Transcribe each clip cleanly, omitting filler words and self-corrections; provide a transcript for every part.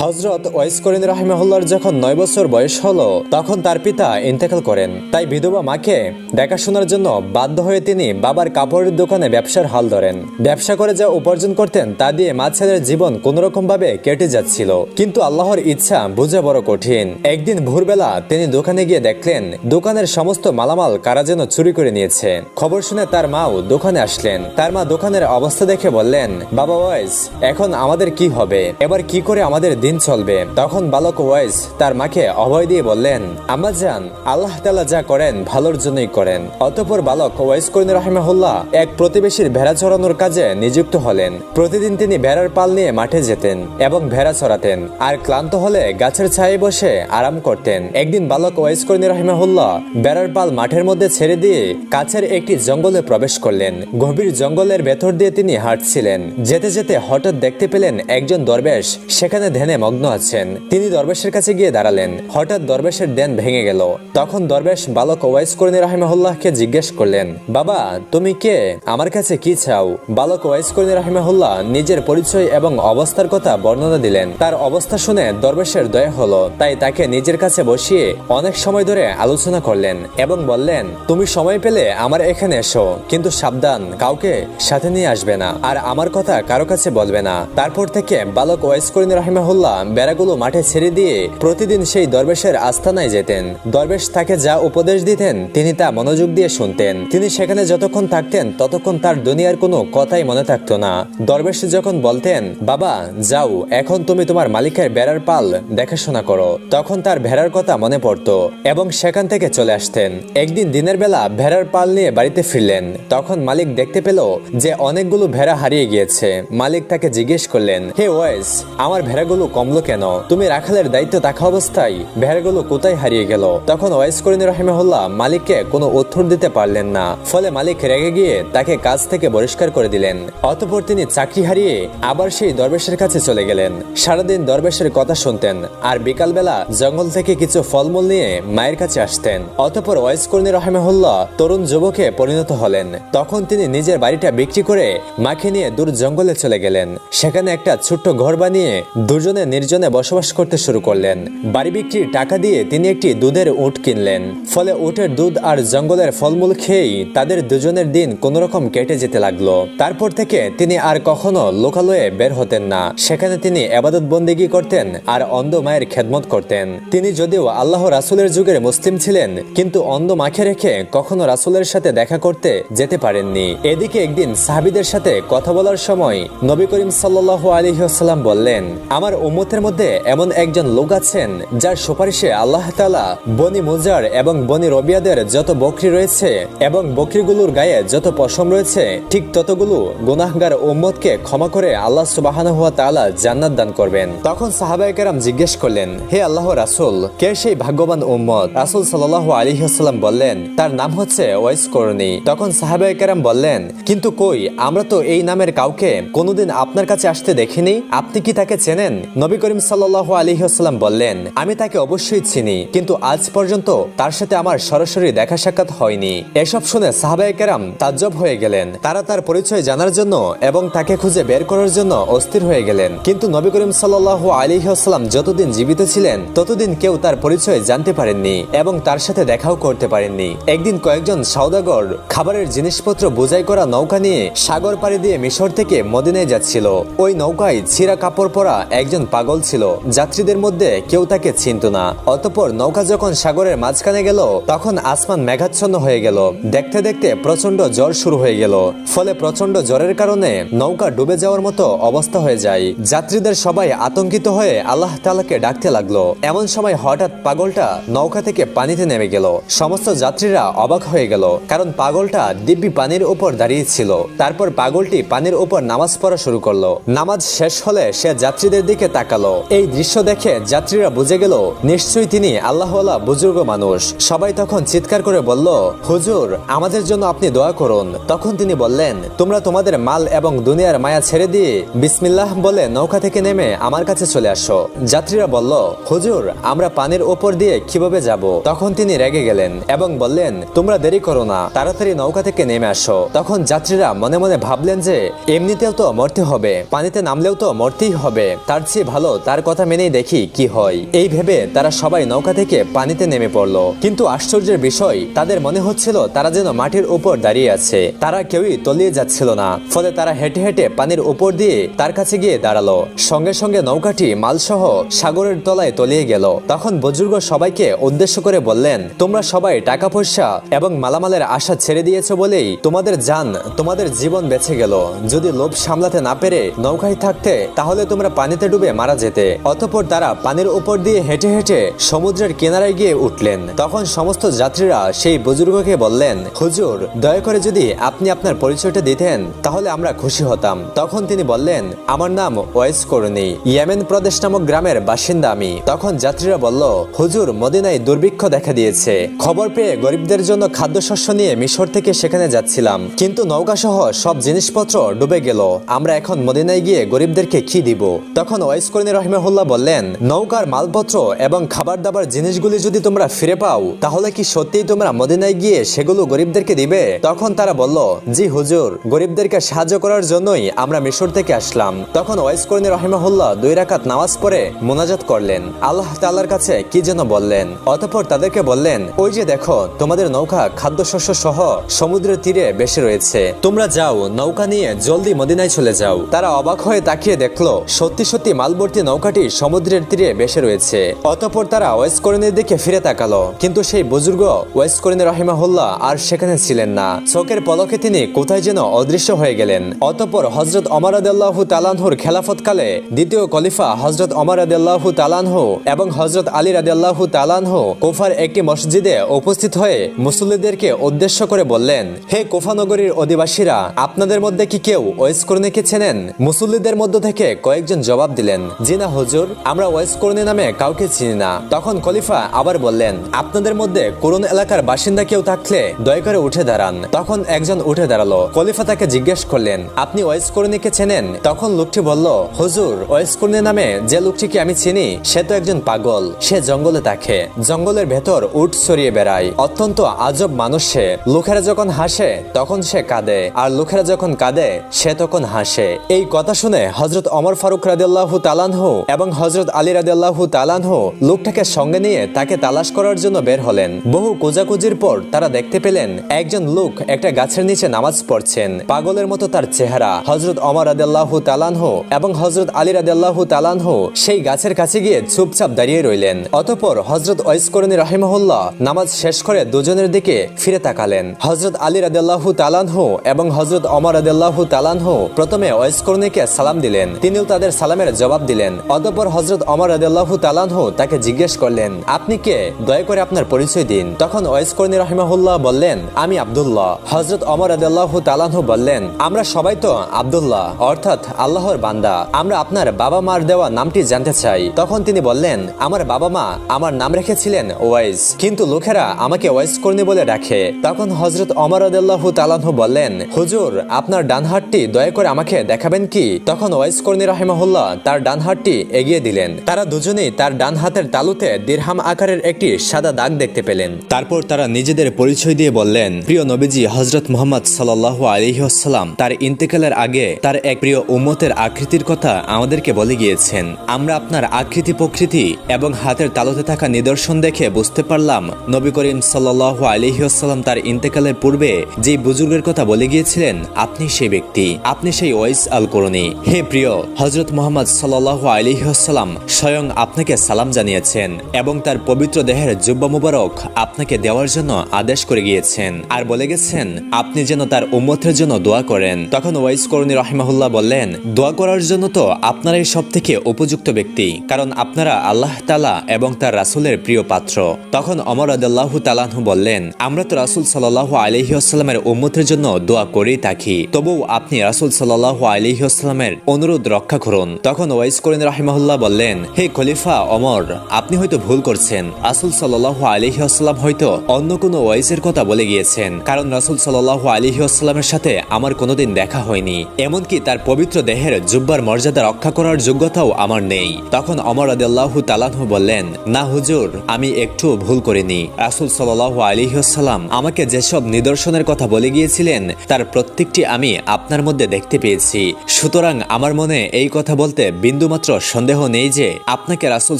হযরত wise করিনী রাহিমাহুল্লাহর যখন 9 বছর বয়স হলো তখন তার পিতা ইন্তেকাল করেন। তাই বিধবা মাকে দেখাশোনার জন্য বাধ্য হয়ে তিনি বাবার কাপড়ের দোকানে ব্যবসার হাল ধরেন। ব্যবসা করে যা উপার্জন করতেন তা দিয়ে মা ছেলের জীবন কোনোরকম ভাবে কেটে যাচ্ছিল। কিন্তু আল্লাহর ইচ্ছা বোঝা বড় কঠিন। একদিন ভোরবেলা তিনি দোকানে গিয়ে দেখলেন দোকানের সমস্ত মালামাল কারা যেন চুরি করে নিয়েছে। খবর শুনে তার মাও দোকানে আসলেন। তার মা দোকানের অবস্থা দেখে বললেন, বাবা ওয়াইস, এখন আমাদের কি হবে? এবার কি করে আমাদের দিন চলবে? তখন বালক ওয়াইস তার মাকে অভয় দিয়ে বললেন, আম্মা জান, আল্লাহ তাআলা যা করেন ভালোর জন্যই করেন। অতঃপর বালক ওয়াইস করিনী রাহিমাহুল্লাহ এক প্রতিবেশীর ভেড়া চড়ানোর কাজে নিযুক্ত হলেন। প্রতিদিন তিনি ভেড়ার পাল নিয়ে মাঠে যেতেন এবং ভেড়া চড়াতেন, আর ক্লান্ত হলে গাছের ছায়ে বসে আরাম করতেন। একদিন বালক ওয়াইস করিনী রাহিমাহুল্লাহ ভেড়ার পাল মাঠের মধ্যে ছেড়ে দিয়ে কাছের একটি জঙ্গলে প্রবেশ করলেন। গভীর জঙ্গলের ভেতর দিয়ে তিনি হাঁটছিলেন। যেতে যেতে হঠাৎ দেখতে পেলেন একজন দরবেশ সেখানে ধ্যানে মগ্ন আছেন। তিনি দরবেশের কাছে গিয়ে দাঁড়ালেন। হঠাৎ দরবেশের ধ্যান ভেঙে গেল। তখন দরবেশ বালক ওয়াইস করিনী রাহিমাহুল্লাহকে জিজ্ঞেস করলেন, বাবা, তুমি কে? আমার কাছে কি চাও? বালক ওয়াইস করিনী রাহিমাহুল্লাহ নিজের পরিচয় এবং অবস্থার কথা বর্ণনা দিলেন। তার অবস্থা শুনে দরবেশের দয়া হলো, তাই তাকে নিজের কাছে বসিয়ে অনেক সময় ধরে আলোচনা করলেন এবং বললেন, তুমি সময় পেলে আমার এখানে এসো, কিন্তু সাবধান, কাউকে সাথে নিয়ে আসবে না, আর আমার কথা কারো কাছে বলবে না। তারপর থেকে বালক ওয়াইস করিনী রাহিমাহুল্লাহ বেড়াগুলো মাঠে ছেড়ে দিয়ে প্রতিদিন সেই দরবেশের আস্তানায় যেতেন। দরবেশ তাকে যা উপদেশ দিতেন তিনি তা মনোযোগ দিয়ে শুনতেন। তিনি সেখানে যতক্ষণ থাকতেন ততক্ষণ তার দুনিয়ার কোনো কথাই মনে থাকতো না। দরবেশ যখন বলতেন, বাবা যাও, এখন তুমি তোমার মালিকের ভেড়ার পাল দেখাশোনা করো, তখন তার ভেড়ার কথা মনে পড়তো এবং সেখান থেকে চলে আসতেন। একদিন দিনের বেলা ভেড়ার পাল নিয়ে বাড়িতে ফিরলেন। তখন মালিক দেখতে পেল যে অনেকগুলো ভেড়া হারিয়ে গিয়েছে। মালিক তাকে জিজ্ঞেস করলেন, হে ওয়াইস, আমার ভেড়াগুলো কমলো কেন? তুমি রাখালের দায়িত্ব থাকা অবস্থায় ভেড়াগুলো কোথায় হারিয়ে গেল? তখন ওয়াইস করিনী রাহিমাহুল্লাহ মালিককে কোনো উত্তর দিতে পারলেন না। ফলে মালিক রেগে গিয়ে তাকে কাজ থেকে বহিষ্কার করে দিলেন। অতঃপর তিনি চাকরি হারিয়ে আবার সেই দরবেশের কাছে চলে গেলেন। সারাদিন দরবেশের কথা শুনতেন আর বিকালবেলা জঙ্গল থেকে কিছু ফলমূল নিয়ে মায়ের কাছে আসতেন। অতঃপর ওয়াইস করিনী রাহিমাহুল্লাহ তরুণ যুবকে পরিণত হলেন। তখন তিনি নিজের বাড়িটা বিক্রি করে মাকে নিয়ে দূর জঙ্গলে চলে গেলেন। সেখানে একটা ছোট্ট ঘর বানিয়ে দুজনে নির্জনে বসবাস করতে শুরু করলেন। বাড়ি বিক্রির টাকা দিয়ে তিনি একটি দুধের উট কিনলেন। ফলে উটের দুধ আর জঙ্গলের ফলমূল খেয়েই তাদের দুজনের দিন কোনোরকম কেটে যেতে লাগলো। তারপর থেকে তিনি আর কখনো লোকালয়ে বের হতেন না। সেখানে তিনি ইবাদত বন্দেগী করতেন আর অন্ধ মায়ের খেদমত করতেন। তিনি যদিও আল্লাহ রাসূলের যুগের মুসলিম ছিলেন, কিন্তু অন্ধ মাকে রেখে কখনো রাসূলের সাথে দেখা করতে যেতে পারেননি। এদিকে একদিন সাহাবীদের সাথে কথা বলার সময় নবী করিম সাল্লাল্লাহু আলাইহি ওয়াসাল্লাম বললেন, আমার উম্মতের মধ্যে এমন একজন লোক আছেন যার সুপারিশে আল্লাহ তাআলা বনি মুজার এবং বনি রবিয়াদের যত বকরি রয়েছে এবং বকরিগুলোর গায়ে যত পশম রয়েছে ঠিক ততগুলো গুনাহগার উম্মতকে ক্ষমা করে আল্লাহ সুবহানাহু ওয়া তাআলা জান্নাত দান করবেন। তখন সাহাবায়ে কেরাম জিজ্ঞেস করলেন, হে আল্লাহর রাসূল, কে সেই ভাগ্যবান উম্মত? রাসূল সাল্লাল্লাহু আলাইহি ওয়াসাল্লাম বললেন, তার নাম হচ্ছে ওয়াইস করনী। তখন সাহাবায়ে কেরাম বললেন, কিন্তু কই, আমরা তো এই নামের কাউকে কোনোদিন আপনার কাছে আসতে দেখিনি, আপনি কি তাকে চেনেন? নবী করিম সাল্লাল্লাহু আলাইহি ওয়াসাল্লাম বললেন, আমি তাকে অবশ্যই চিনি, কিন্তু আজ পর্যন্ত তার সাথে আমার সরাসরি দেখা সাক্ষাৎ হয়নি। এসব শুনে সাহাবায়ে কেরাম তাজ্জব হয়ে গেলেন। তারা তার পরিচয় জানার জন্য এবং তাকে খুঁজে বের করার জন্য অস্থির হয়ে গেলেন। কিন্তু নবী করিম সাল্লাল্লাহু আলাইহি ওয়াসাল্লাম যতদিন জীবিত ছিলেন ততদিন কেউ তার পরিচয় জানতে পারেননি এবং তার সাথে দেখাও করতে পারেননি। একদিন কয়েকজন সওদাগর খাবারের জিনিসপত্র বোঝাই করা নৌকা নিয়ে সাগর পাড়ি দিয়ে মিশর থেকে মদিনায় যাচ্ছিল। ওই নৌকায় ছিঁড়া কাপড় পরা একজন পাগল ছিল। যাত্রীদের মধ্যে কেউ তাকে চিনত না। অতঃপর নৌকা যখন সাগরের মাঝখানে গেল তখন আসমান মেঘাচ্ছন্ন হয়ে গেল। দেখতে দেখতে প্রচন্ড জ্বর শুরু হয়ে গেল। ফলে প্রচন্ড জ্বরের কারণে নৌকা ডুবে যাওয়ার মতো অবস্থা হয়ে যায়। যাত্রীদের সবাই আতঙ্কিত হয়ে আল্লাহ তাআলাকে ডাকতে লাগলো। এমন সময় হঠাৎ পাগলটা নৌকা থেকে পানিতে নেমে গেল। সমস্ত যাত্রীরা অবাক হয়ে গেল, কারণ পাগলটা দিব্যি পানির উপর দাঁড়িয়ে ছিল। তারপর পাগলটি পানির উপর নামাজ পড়া শুরু করলো। নামাজ শেষ হলে সে যাত্রীদের দিকে তাকালো। এই দৃশ্য দেখে যাত্রীরা বুঝে গেল নিশ্চয়ই তিনি আল্লাহওয়ালা বুজুর্গ মানুষ। সবাই তখন চিৎকার করে বলল, হুজুর, আমাদের জন্য আপনি দোয়া করুন। তখন তিনি বললেন, তোমরা তোমাদের মাল এবং দুনিয়ার মায়া ছেড়ে দিয়ে বিসমিল্লাহ বলে নৌকা থেকে নেমে আমার কাছে চলে আসো। যাত্রীরা বলল, হুজুর, আমরা পানির উপর দিয়ে কিভাবে যাব? তখন তিনি রেগে গেলেন এবং বললেন, তোমরা দেরি করো না, তাড়াতাড়ি নৌকা থেকে নেমে আসো। তখন যাত্রীরা মনে মনে ভাবলেন যে এমনিতেও তো মরতে হবে, পানিতে নামলেও তো মরতেই হবে, তার চেয়ে ভালো তার কথা মেনেই দেখি কি হয়। এই ভেবে তারা সবাই নৌকা থেকে পানিতে নেমে পড়লো। কিন্তু আশ্চর্যের বিষয়, তাদের মনে হচ্ছিল তারা যেন মাটির উপর দাঁড়িয়ে আছে, তারা কেউই তলিয়ে যাচ্ছিল না। ফলে তারা হেঁটে হেঁটে পানির উপর দিয়ে তার কাছে গিয়ে দাঁড়ালো। সঙ্গে সঙ্গে নৌকাটি মালসহ সাগরের তলায় তলিয়ে গেল। তখন বুজুর্গ সবাইকে উদ্দেশ্য করে বললেন, তোমরা সবাই টাকা পয়সা এবং মালামালের আশা ছেড়ে দিয়েছো বলেই তোমাদের জান, তোমাদের জীবন বেঁচে গেল। যদি লোভ সামলাতে না পেরে নৌকায় থাকতে, তাহলে তোমরা পানিতে ডুবে মারা যেতে। অতঃপর তারা পানির উপর দিয়ে হেঁটে হেঁটে সমুদ্রের কিনারায় গিয়ে উঠলেন। তখন সমস্ত যাত্রীরা সেই বুজুর্গকে বললেন, হুজুর, দয়া করে যদি আপনি আপনার পরিচয়টা দিতেন তাহলে আমরা খুশি হতাম। তখন তিনি বললেন, আমার নাম ওয়েস করনি, ইয়েমেন প্রদেশ নামক গ্রামের বাসিন্দা আমি। তখন যাত্রীরা বলল, হুজুর, মদিনায় দুর্ভিক্ষ দেখা দিয়েছে। খবর পেয়ে গরিবদের জন্য খাদ্যশস্য নিয়ে মিশর থেকে সেখানে যাচ্ছিলাম, কিন্তু নৌকা সহ সব জিনিসপত্র ডুবে গেল। আমরা এখন মদিনায় গিয়ে গরিবদেরকে কি দিব? তখন ওয়াইস করনি রহিমাহুল্লাহ বললেন, নৌকার মালপত্র এবং খাবার দাবার জিনিসগুলি যদি তোমরা ফিরে পাও, তাহলে কি সত্যিই তোমরা মদিনায় গিয়ে সেগুলো গরিবদেরকে দিবে? তখন তারা বলল, জি হুজুর, গরিবদেরকে সাহায্য করার জন্যই আমরা মিশর থেকে আসলাম। তখন ওয়াইস করনি রহিমাহুল্লাহ 2 রাকাত নামাজ পড়ে মোনাজাত করলেন, আল্লাহ তাআলার কাছে কি যেন বললেন। অতঃপর তাদেরকে বললেন, ওই যে দেখো, তোমাদের নৌকা খাদ্যশস্য সহ সমুদ্রের তীরে বেশি রয়েছে, তোমরা যাও, নৌকা নিয়ে জলদি মদিনায় চলে যাও। তারা অবাক হয়ে তাকিয়ে দেখলো সত্যি সত্যি মালভর্তি নৌকাটি সমুদ্রের তীরে বেশি রয়েছে। অতঃপর তারা ওয়াইস করনির দিকে ফিরে তাকালো, কিন্তু সেই বুজুর্গ ওয়াইস করনি রহিমাহুল্লাহ আর সেখানে ছিলেন না। চোখের পলকে তিনি কোথায় যেন অদৃশ্য হয়ে গেলেন। অতঃপর হযরত ওমর রাদিয়াল্লাহু তাআলা আনহুর খেলাফতকালে দ্বিতীয় খলিফা হযরত ওমর রাদিয়াল্লাহু তাআলা আনহু এবং হযরত আলী রাদিয়াল্লাহু তাআলা আনহু কুফার একটি মসজিদে উপস্থিত হয়ে মুসল্লিদেরকে উদ্দেশ্য করে বললেন, হে কুফা নগরীর অধিবাসীরা, আপনাদের মধ্যে কি কেউ ওয়াইস করনিকে চেনেন? মুসল্লিদের মধ্য থেকে কয়েকজন জবাব দিলেন, জি না হুজুর, আমরা ওয়াইস করনি নামে কাউকে চিনি না। তখন খলিফা আবার বললেন, আপনাদের মধ্যে কোন এলাকার বাসিন্দা কেউ থাকলে দয়া করে উঠে দাঁড়ান। তখন একজন উঠে দাঁড়ালো। খলিফা তাকে জিজ্ঞেস করলেন, আপনি ওয়াইস করনিকে চেনেন? তখন লোকটি বলল, হুজুর, ওয়াইস করনি নামে যে লোকটিকে আমি চিনি সে তো একজন পাগল, সে জঙ্গলে থাকে, জঙ্গলের ভেতর উট ছড়িয়ে বেড়ায়, অত্যন্ত আজব মানুষ সে। লোকেরা যখন হাসে তখন সে কাঁদে, আর লোকেরা যখন কাঁদে সে তখন হাসে। এই কথা শুনে হযরত ওমর ফারুক রাদিয়াল্লাহু তাআলা আনহু এবং হযরত আলী রাদিয়াল্লাহু তাআলা আনহু লোকটাকে সঙ্গে নিয়ে তাকে তালাশ করার জন্য বের হলেন। বহু খোঁজাখুঁজির পর তারা দেখতে পেলেন একজন লোক একটা গাছের নিচে নামাজ পড়ছেন, পাগলের মতো তার চেহারা। হযরত ওমর রাদিয়াল্লাহু তাআলা আনহু এবং হযরত আলী রাদিয়াল্লাহু তাআলা আনহু সেই গাছের কাছে গিয়ে চুপচাপ দাঁড়িয়ে রইলেন। অতঃপর হযরত ওয়াইস করনি রাহিমাহুল্লাহ নামাজ শেষ করে দুজনের দিকে ফিরে তাকালেন। হযরত আলী রাদিয়াল্লাহু তাআলা আনহু এবং হযরত ওমর রাদিয়াল্লাহু তাআলা আনহু প্রথমে ওয়াইস করনিকে সালাম দিলেন, তিনিও তাদের সালামের জবাব দিলেন। অতঃপর হযরত ওমর রাদিয়াল্লাহু তাআলা আনহু তাকে জিজ্ঞেস করলেন, আপনি কে? দয়া করে আপনার পরিচয় দিন। তখন ওয়াইস করনি রাহিমাহুল্লাহ বললেন, আমি আব্দুল্লাহ। হযরত ওমর রাদিয়াল্লাহু তাআলা আনহু বললেন, আমরা সবাই তো আব্দুল্লাহ অর্থাৎ আল্লাহর বান্দা, আমরা আপনার বাবা মার দেওয়া নামটি জানতে চাই। তখন তিনি বললেন, আমার বাবা মা আমার নাম রেখেছিলেন ওয়াইস, কিন্তু লোকেরা আমাকে ওয়াইস করনি বলে ডাকে। তখন হযরত ওমর রাদিয়াল্লাহু তাআলা আনহু বললেন, হুজুর, আপনার ডান হাতটি দয়া করে আমাকে দেখাবেন কি? তখন ওয়াইস করনি রাহিমাহুল্লাহ তার ডান হাতটি এগিয়ে দিলেন। তারা দুজনেই তার ডান হাতের তালুতে দিরহাম আকারের একটি সাদা দাগ দেখতে পেলেন। তারপর তারা নিজেদের পরিচয় দিয়ে বললেন, প্রিয় নবীজি হযরত মুহাম্মদ সাল্লাল্লাহু আলাইহি ওয়াসাল্লাম তার ইন্তেকালের আগে তার এক প্রিয় উম্মতের আকৃতির কথা আমাদেরকে বলে গিয়েছেন। আমরা আপনার আকৃতি প্রকৃতি এবং হাতের তালুতে থাকা নিদর্শন দেখে বুঝতে পারলাম নবী করিম সাল্লাল্লাহু আলাইহি ওয়াসাল্লাম তার ইন্তেকালের পূর্বে যে বুজুর্গের কথা বলে গিয়েছিলেন আপনি সেই ব্যক্তি, আপনি সেই ওয়াইস আল করনি। হে প্রিয় হযরত মুহাম্মদ সাল্লাল্লাহু আলাইহি ওয়াসাল্লাম স্বয়ং আপনাকে সালাম জানিয়েছেন এবং তার পবিত্র দেহের জুব্বা মুবারক আপনাকে দেওয়ার জন্য আদেশ করে গিয়েছেন, আর বলে গেছেন আপনি যেন তার উম্মতের জন্য দোয়া করেন। তখন ওয়াইস করনি রাহিমাহুল্লাহ বললেন, দোয়া করার জন্য তো আপনারাই সবথেকে উপযুক্ত ব্যক্তি, কারণ আপনারা আল্লাহ তাআলা এবং তার রাসূলের প্রিয় পাত্র। তখন ওমর রাদিয়াল্লাহু তাআলা আনহু বললেন, আমরা তো রাসূল সাল্লাল্লাহু আলাইহি ওয়াসাল্লামের উম্মতের জন্য দোয়া করেই থাকি, তবু আপনি রাসূল সাল্লাল্লাহু আলাইহি ওয়াসাল্লামের অনুরোধ রক্ষা করুন। তখন ওয়াইস করনি রাহিমাহুল্লাহ বললেন, হে খলিফা ওমর, আপনি হয়তো ভুল করছেন, রাসূল সাল্লাল্লাহু আলাইহি ওয়াসাল্লাম হয়তো অন্য কোনো ওয়াইসের কথা বলে গিয়েছেন, কারণ রাসূল সাল্লাল্লাহু আলাইহি ওয়াসাল্লামের সাথে আমার কোনোদিন দেখা হয়নি, এমনকি তার পবিত্র দেহের জুব্বার মর্যাদা রক্ষা করার যোগ্যতাও আমার নেই। তখন ওমর রাদিয়াল্লাহু তাআলা আনহু বললেন, না হুজুর, আমি একটু ভুল করিনি, রাসূল সাল্লাল্লাহু আলাইহি ওয়াসাল্লাম আমাকে যেসব নিদর্শনের কথা বলে গিয়েছিলেন তার প্রত্যেকটি আমি আপনার মধ্যে দেখতে পেয়েছি, সুতরাং আমার মনে এই কথা বলতে বিন্দুমাত্র সন্দেহ নেই যে আপনাকে রাসূল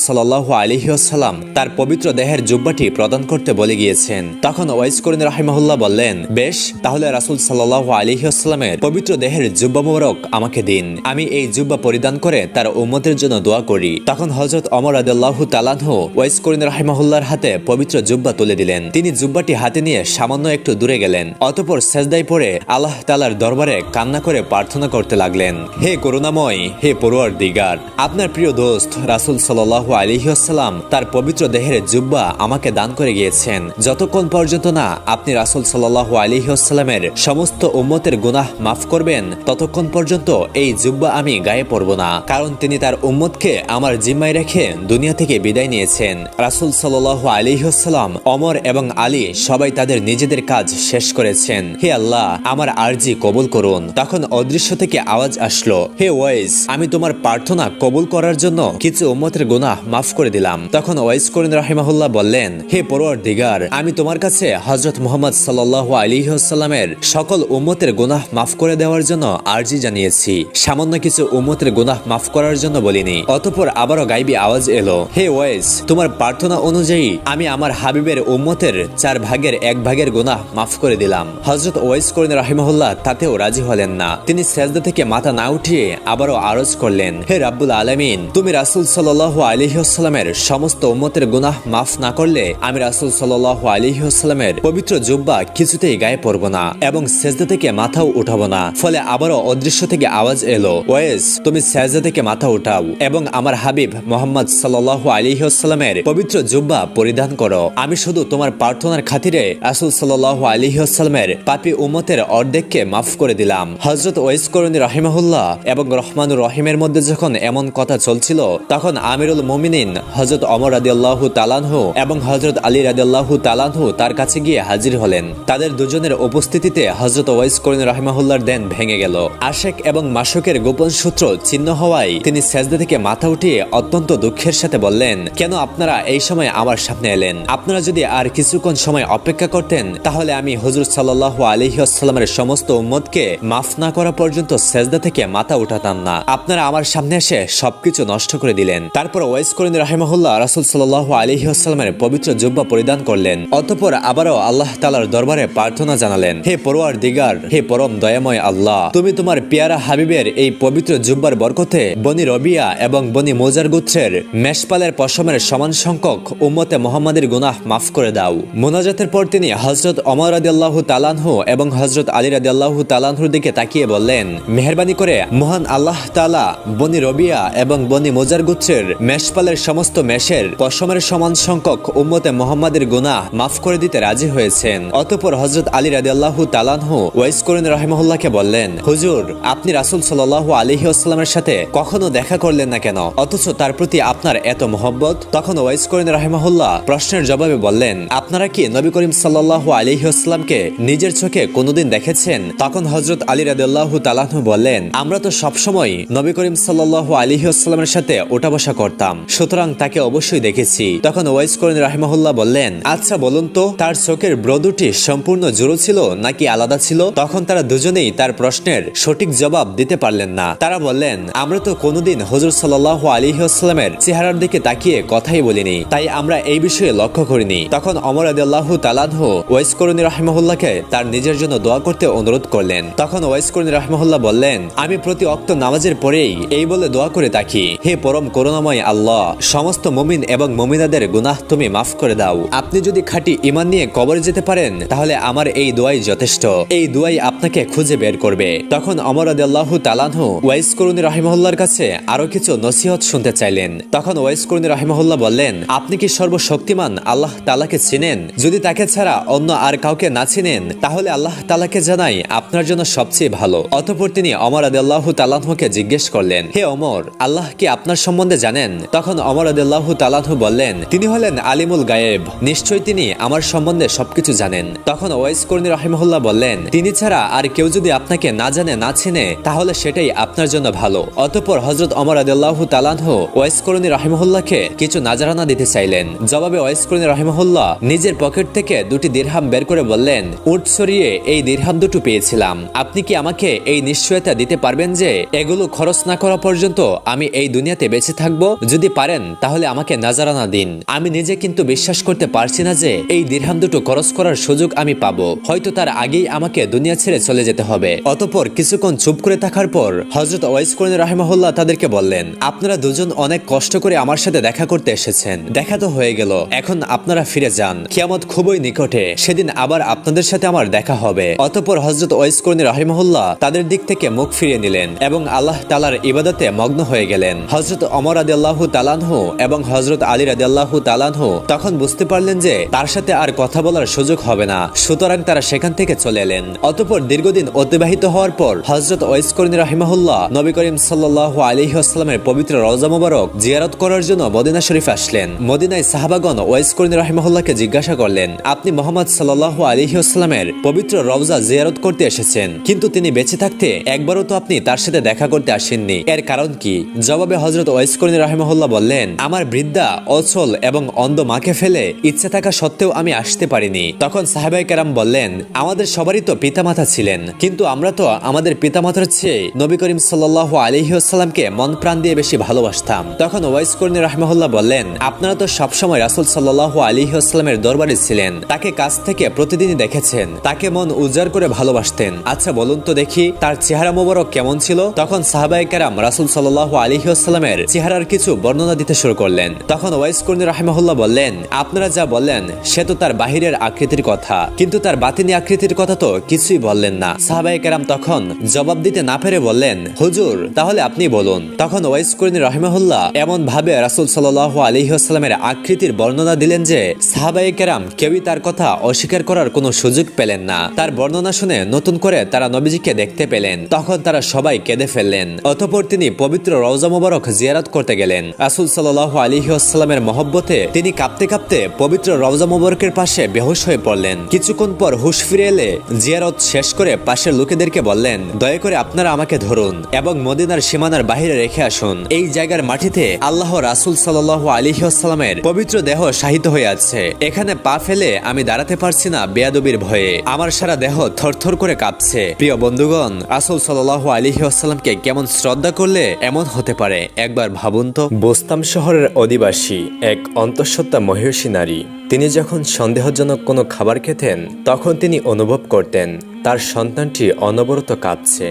সাল্লাল্লাহু আলাইহি ওয়াসাল্লাম তার পবিত্র দেহের জুব্বাটি প্রদান করতে বলে গিয়েছেন। তখন ওয়াইস করিনী রাহিমাহুল্লাহ বললেন, বেশ, তাহলে রাসূল সাল্লাল্লাহু আলাইহি ওয়াসাল্লামের পবিত্র দেহের জুব্বা মোবারক আমাকে দিন, আমি এই জুব্বা পরিধান করে তার উম্মতের জন্য দোয়া করি। তখন হযরত ওমর রাদিয়াল্লাহু তাআলা আনহু ওয়াইস করিনী রাহিমাহুল্লাহর হাতে পবিত্র জুব্বা তুলে দিলেন। তিনি জুব্বাটি হাতে নিয়ে সামান্য একটু দূরে গেলেন, অতঃপর সেজদায় পড়ে আল্লাহ তাআলার দরবারে কান্না করে প্রার্থনা করতে লাগলেন, হে করুণাময়, হে পরওয়ারদিগার, আপনার প্রিয় দোস্ত রাসূল সাল্লাল্লাহু আলাইহি ওয়াসাল্লাম তার পবিত্র দেহের জুব্বা আমাকে দান করে গিয়েছেন। যতক্ষণ পর্যন্ত না আপনি রাসূল সাল্লাল্লাহু আলাইহি ওয়াসাল্লামের সমস্ত উম্মতের গুনাহ মাফ করবেন, ততক্ষণ পর্যন্ত এই জুব্বা আমি গায়ে পরব না, কারণ তিনি তার উম্মতকে আমার জিম্মায় রেখে দুনিয়া থেকে বিদায় নিয়েছেন। রাসূল সাল্লাল্লাহু আলাইহি ওয়াসাল্লাম, ওমর এবং আলী সবাই তাদের নিজেদের কাজ শেষ করেছেন। হে আল্লাহ, আমার আরজি কবুল করুন। তখন অদৃশ্য থেকে আওয়াজ আসলো, হে ওয়াইস, আমি তোমার প্রার্থনা কবুল করার জন্য কিছু উম্মতের গুনাহ মাফ করে দিলাম। তখন ওয়াইস করিনী রাহিমাহুল্লাহ বললেন, হে পরওয়ারদিগার, আমি তোমার কাছে হযরত মুহাম্মদ সাল্লাল্লাহু আলাইহি ওয়াসাল্লামের সকল উম্মতের গুনাহ মাফ করে দেওয়ার জন্য আরজি জানিয়েছি, সামান্য কিছু উম্মতের গুনাহ মাফ করার জন্য বলিনি। অতঃপর আবারও গায়বী আওয়াজ এলো, হে ওয়াইস, তোমার প্রার্থনা অনুযায়ী আমি আমার হাবিবের উম্মতের 4/1 গুনাহ মাফ করে দিলাম। হযরত ওয়াইস করিনী রাহিমাহুল্লাহ তাতেও রাজি হলেন না। তিনি সেজদা থেকে মাথা না উঠিয়ে আবারও আরজ করলেন, হে রাব্বুল আলামিন, তুমি রাসূল সাল্লাল্লাহু আলাইহি ওয়াসাল্লামের সমস্ত উম্মতের গুনাহ মাফ না করলে আমি রাসূল সাল্লাল্লাহু আলাইহি ওয়াসাল্লামের পবিত্র জুব্বা কিছুতেই গায়ে পরব না এবং সেজদা থেকে মাথাও উঠাবো না। ফলে আবারও অদৃশ্য থেকে আওয়াজ এলো, ওয়াইস, তুমি সেজদা থেকে মাথা উঠাও এবং আমার হাবিব মুহাম্মদ সাল্লাল্লাহু আলাইহি ওয়াসাল্লামের পবিত্র জুব্বা পরিধান করো। আমি শুধু তোমার প্রার্থনার খাতিরে রাসূল সাল্লাল্লাহু আলাইহি ওয়াসাল্লামের পাপী উম্মতের অর্ধেককে মাফ করে দিলাম। হযরত ওয়াইস করিনী রাহিমাহুল্লাহ এবং রহমানুর রহিমের মধ্যে যখন এমন কথা চলছিল, তখন আমিরুল মুমিনিন হযরত ওমর রাদিয়াল্লাহু তাআলা আনহু এবং হযরত আলী রাদিয়াল্লাহু তাআলা আনহু তার কাছে গিয়ে হাজির হলেন। তাদের দুজনের উপস্থিতিতে হযরত ওয়াইস করিনী রাহিমাহুল্লাহর দেন ভেঙে গেল। আশেক এবং মাশুকের গোপন সূত্র ছিন্ন হওয়ায় তিনি সেজদা থেকে মাথা উঠিয়ে অত্যন্ত দুঃখের সাথে বললেন, কেন আপনারা এই সময় আমার সামনে এলেন? আপনারা যদি আর কিছুক্ষণ সময় অপেক্ষা করতেন তাহলে আমি হুজুর সাল্লাল্লাহু আলাইহি ওয়াসাল্লামের সমস্ত উম্মতকে মাফ না করা পর্যন্ত সেজদা থেকে মাথা উঠাতাম না। আপনারা আমার সামনে এসে সবকিছু নষ্ট করে দিলেন। তারপর ওয়াইস করিনী রাহিমাহুল্লাহ রাসূল সাল্লাল্লাহু আলাইহি ওয়াসাল্লামের পবিত্র জুব্বা পরিধান করলেন। অতঃপর আবারও আল্লাহ তাআলার দরবারে প্রার্থনা জানালেন, হে পরওয়ারদিগার, হে পরম দয়াময় আল্লাহ, তুমি তোমার পেয়ারা হাবিবের এই পবিত্র জুব্বার বরকতে বনি রবিয়া এবং বনি মুজার গোত্রের মেষপালের পশমের সমান সংখ্যক উম্মতে মুহাম্মাদের গুনাহ মাফ করে দাও। মুনাজাতের পর তিনি হযরত ওমর রাদিয়াল্লাহু তাআলা আনহু এবং হযরত আলী রাদিয়াল্লাহু তাআলা আনহুর দিকে তাকিয়ে বললেন, মেহেরবানি করে মহান আল্লাহ তাআলা বনি রবিয়া এবং বনি মুজার গোত্রের মেষপালের সমস্ত মেষের পশমের সমান সংখ্যক উম্মতে মুহাম্মাদের গুনাহ মাফ করে দিতে রাজি হয়েছেন। অতঃপর হযরত আলী রাদিয়াল্লাহু তাআলা আনহু ওয়াইস করিনী রাহিমাহুল্লাহকে বললেন, হুজুর, আপনি রাসূল সাল্লাল্লাহু আলাইহি ওয়াসাল্লামের সাথে কখনো দেখা করলেন না কেন, অথচ তার প্রতি আপনার এত মহব্বত? তখন ওয়াইস করিনী রাহিমাহুল্লাহ প্রশ্নের জবাবে বললেন, আপনারা কি নবী করিম সাল্লাল্লাহু আলাইহি ওয়াসাল্লামকে নিজের চোখে কোনোদিন দেখেছেন? তখন হযরত আলী রাদিয়াল্লাহু তাআলা আনহু বললেন, আমরা তো সবসময় নবী করিম সাল্লাল্লাহু আলাইহি ওয়াসাল্লামের সাথে ওঠা বসা করতাম, সুতরাং তাকে অবশ্যই দেখেছি। তখন ওয়াইস করিনী রাহিমাহুল্লাহ বললেন, আচ্ছা বলুন তো, তার চোখের ব্র দুটি সম্পূর্ণ জোড়ো ছিল নাকি আলাদা ছিল? তখন তারা দুজনেই তার প্রশ্নের সঠিক জবাব দিতে পারলেন না। তারা বললেন, আমরা তো কোনোদিন হুজুর সাল্লাল্লাহু আলাইহি ওয়াসাল্লামের চেহারার দিকে তাকিয়ে কথাই বলিনি, তাই আমরা এই বিষয়ে লক্ষ্য করিনি। তখন ওমর রাদিয়াল্লাহু তাআলা আনহু ওয়াইস করিনী রাহিমাহুল্লাহকে তার নিজের জন্য দোয়া করতে অনুরোধ করলেন। তখন ওয়াইস করিনী রাহিমাহুল্লাহ বললেন, আমি প্রতি ওয়াক্ত নামাজের পরেই এই বলে দোয়া করে থাকি, হে পরম করুণাময় আল্লাহ, সমস্ত মুমিন এবং মুমিনাদের গুনাহ তুমি মাফ করে দাও। আপনি যদি খাঁটি ঈমান নিয়ে কবরে যেতে পারেন তাহলে আমার এই দোয়াই যথেষ্ট, এই দোয়াই আপনাকে খুঁজে বের করবে। তখন ওমর রাদিয়াল্লাহু তাআলা আনহু ওয়াইস করিনী রাহিমাহুল্লাহর কাছে আরো কিছু নসিহত শুনতে চাইলেন। তখন ওয়াইস করিনী রাহিমাহুল্লাহ বললেন, আপনি কি সর্বশক্তিমান আল্লাহ তাআলাকে চিনেন? যদি তাকে ছাড়া অন্য আর কাউকে না চিনেন তাহলে আল্লাহ তাআলাকে জানাই আপনার জন্য সবচেয়ে ভালো। অতঃপর তিনি ওমর রাদিয়াল্লাহু তাআলা আনহুকে জিজ্ঞেস করলেন, হে ওমর, আল্লাহ কি আপনার সম্বন্ধে জানেন? তখন ওমর রাদিয়াল্লাহু তাআলা আনহু বললেন, তিনি হলেন আলিমুল গায়েব, নিশ্চয়ই তিনি আমার সম্বন্ধে সবকিছু জানেন। তখন ওয়াইস করিনী রাহিমাহুল্লাহ বললেন, তিনি ছাড়া আর কেউ যদি আপনাকে না জানে না চিনে তাহলে সেটাই আপনার জন্য ভালো। অতঃপর হযরত ওমর রাদিয়াল্লাহু তাআলা আনহু ওয়াইস করিনী রাহিমাহুল্লাহকে কিছু নাজারানা দিতে চাইলেন। জবাবে ওয়াইস করিনী রাহিমাহুল্লাহ নিজের পকেট থেকে 2টি দিরহাম বের করে বললেন, উট সরিয়ে এই দিরহাম দুটো পেয়েছিলাম, আপনি কি আমাকে এই নিশ্চয়তা দিতে পারবেন যে এগুলো খরচ না করা পর্যন্ত পর্যন্ত আমি এই দুনিয়াতে বেঁচে থাকবো? যদি পারেন তাহলে আমাকে নাজারানা দিন। আমি নিজে কিন্তু বিশ্বাস করতে পারছি না যে এই দিরহাম দুটো খরচ করার সুযোগ আমি পাবো। হয়তো তার আগেই আমাকে দুনিয়া ছেড়ে চলে যেতে হবে। অতঃপর কিছুক্ষণ চুপ করে থাকার পর হযরত ওয়াইস করনী রাহিমাহুল্লাহ তাদেরকে বললেন, আপনারা দুজন অনেক কষ্ট করে আমার সাথে দেখা করতে এসেছেন। দেখা তো হয়ে গেল, এখন আপনারা ফিরে যান। কিয়ামত খুবই নিকটে, সেদিন আবার আপনাদের সাথে আমার দেখা হবে। অতঃপর হযরত ওয়াইস করনী রাহিমাহুল্লাহ তাদের দিক থেকে মুখ ফিরিয়ে নিলেন এবং আল্লাহ তাআলার ইবাদতে মগ্ন হয়ে গেলেন। হযরত ওমর রাদিয়াল্লাহু তাআলা আনহু এবং হযরত আলী রাদিয়াল্লাহু তাআলা আনহু তখন বুঝতে পারলেন যে তার সাথে আর কথা বলার সুযোগ হবে না, সুতরাং তারা সেখান থেকে চলে এলেন। অতঃপর দীর্ঘদিন অতিবাহিত হওয়ার পর হযরত ওয়াইস করনী রাহিমাহুল্লাহ নবী করিম সাল্লাল্লাহু আলাইহি ওয়াসাল্লামের পবিত্র রওজা মুবারক জিয়ারত করার জন্য মদিনা শরীফ আসলেন। মদিনায় সাহাবাগণ ওয়াইস করনী রাহিমাহুল্লাহকে জিজ্ঞাসা করলেন, আপনি মুহাম্মদ সাল্লাল্লাহু আলাইহি ওয়াসাল্লামের পবিত্র রওজা জিয়ারত করতে এসেছেন, কিন্তু তিনি বেঁচে থাকতে একবারও তো আপনি তার সাথে দেখা করতে আসেননি, এর কারণ কি? জবাবে হযরত ওয়াইস করনী রাহিমাহুল্লাহ বললেন, আমার বৃদ্ধা, অচল এবং অন্ধ মাকে ফেলে ইচ্ছে থাকা সত্ত্বেও আমি আসতে পারিনি। তখন সাহাবায়ে কেরাম বললেন, আমাদের সবারই তো পিতামাতা ছিলেন, কিন্তু আমরা তো আমাদের পিতামাতার চেয়ে নবী করিম সাল্লাল্লাহু আলাইহি ওয়াসাল্লামকে মন প্রাণ দিয়ে বেশি ভালোবাসতাম। তখন ওয়াইস করনী রাহিমাহুল্লাহ বললেন, আপনারা তো সবসময় রাসূল সাল্লাল্লাহু আলাইহি ওয়াসাল্লামের দরবারে ছিলেন, তাকে কাছ থেকে প্রতিদিনই দেখেছেন, তাকে মন উজাড় করে ভালোবাসতেন। আচ্ছা বলুন তো দেখি তার চেহারা মোবারক কেমন ছিল? তখন সাহাবায়ে কেরাম রাসূল সাল্লাল্লাহু আলাইহি ওয়াসাল্লামের চেহারার কিছু বর্ণনা দিতে শুরু করলেন। তখন ওয়াইস করনী রাহিমাহুল্লাহ বললেন, আপনারা যা বললেন সে তো তার বাহিরের আকৃতির কথা, কিন্তু তার বাতিনি আকৃতির কথা তো কিছুই বললেন না। সাহাবায়ে কেরাম তখন জবাব দিতে না পেরে বললেন, হুজুর তাহলে আপনি বলুন। তখন ওয়াইস করনী রাহিমাহুল্লাহ এমন ভাবে রাসূল সাল্লাল্লাহু আলাইহি ওয়াসাল্লামের আকৃতির বর্ণনা দিলেন যে সাহাবায়ে কেরাম কেউই তার কথা অস্বীকার করার কোনো সুযোগ পেলেন না। তার বর্ণনা শুনে নতুন করে তারা নবীজিকে দেখতে পেলেন। তখন তারা সবাই কেঁদে ফেললেন। অতঃপর তিনি পবিত্র রওজা মুবারক জিয়ারত করতে গেলেন। রাসূল সাল্লাল্লাহু আলাইহি ওয়াসাল্লামের মহব্বতে তিনি কাঁপতে কাঁপতে পবিত্র রওজা মুবারকের পাশে বেহুশ হয়ে পড়লেন। কিছুক্ষণ পর হুশ ফিরে এলে জিয়ারত শেষ করে পাশের লোকেদেরকে বললেন, দয়া করে আপনারা আমাকে ধরুন এবং মদিনার সীমানার বাইরে রেখে আসুন। এই জায়গার মাটিতে আল্লাহ রাসূল সাল্লাল্লাহু আলাইহি ওয়াসাল্লামের পবিত্র দেহ শায়িত হয়ে আছে। এখানে পা ফেলে আমি দাঁড়াতে পারছি না বেয়াদবির ভয়ে, আমার সারা দেহ থরথর করে কাঁপছে। প্রিয় বন্ধুগণ, রাসূল সাল্লাল্লাহু আলাইহি ওয়াসাল্লামকে কেমন শ্রদ্ধা করলে এমন হতে পারে একবার ভাবুন তো। বোস্তাম শহরের অধিবাসী এক অন্তঃসত্ত্বা মহিষী নারী, তিনি যখন সন্দেহজনক কোনো খাবার খেতেন তখন তিনি অনুভব করতেন তার সন্তানটি অনবরত কাঁপছে।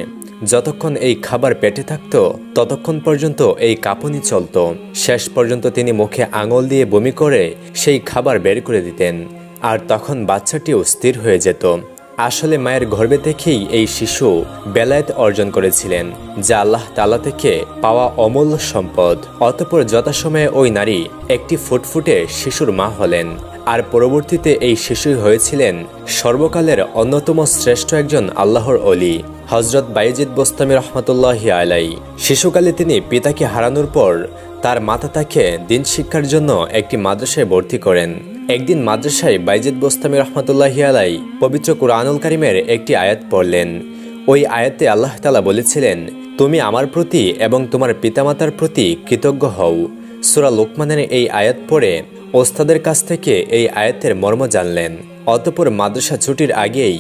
যতক্ষণ এই খাবার পেটে থাকত ততক্ষণ পর্যন্ত এই কাঁপুনি চলত। শেষ পর্যন্ত তিনি মুখে আঙুল দিয়ে বমি করে সেই খাবার বের করে দিতেন, আর তখন বাচ্চাটিও স্থির হয়ে যেত। আসলে মায়ের গর্ভে থেকেই এই শিশু বেলায়েত অর্জন করেছিলেন, যা আল্লাহ তাআলা থেকে পাওয়া অমূল্য সম্পদ। অতঃপর যথাসময়ে ওই নারী একটি ফুটফুটে শিশুর মা হলেন, আর পরবর্তীতে এই শিশুই হয়েছিলেন সর্বকালের অন্যতম শ্রেষ্ঠ একজন আল্লাহর ওলি, হযরত বাইজিদ বোস্তামী রহমাতুল্লাহি আলাইহি। শিশুকালে তিনি পিতাকে হারানোর পর তার মাতা তাকে দিন শিক্ষার জন্য একটি মাদ্রাসায় ভর্তি করেন। একদিন মাদ্রাসায় বাইজিদ বোস্তামী রহমাতুল্লাহি আলাইহি পবিত্র কুরআনুল কারীমের একটি আয়াত পড়লেন। ওই আয়াতে আল্লাহ তাআলা বলেছিলেন, তুমি আমার প্রতি এবং তোমার পিতামাতার প্রতি কৃতজ্ঞ হও। সূরা লোকমানের এই আয়াত পড়ে ওস্তাদের কাছ থেকে এই আয়াতের মর্ম জানলেন। অতঃপর মাদ্রাসা ছুটির আগেই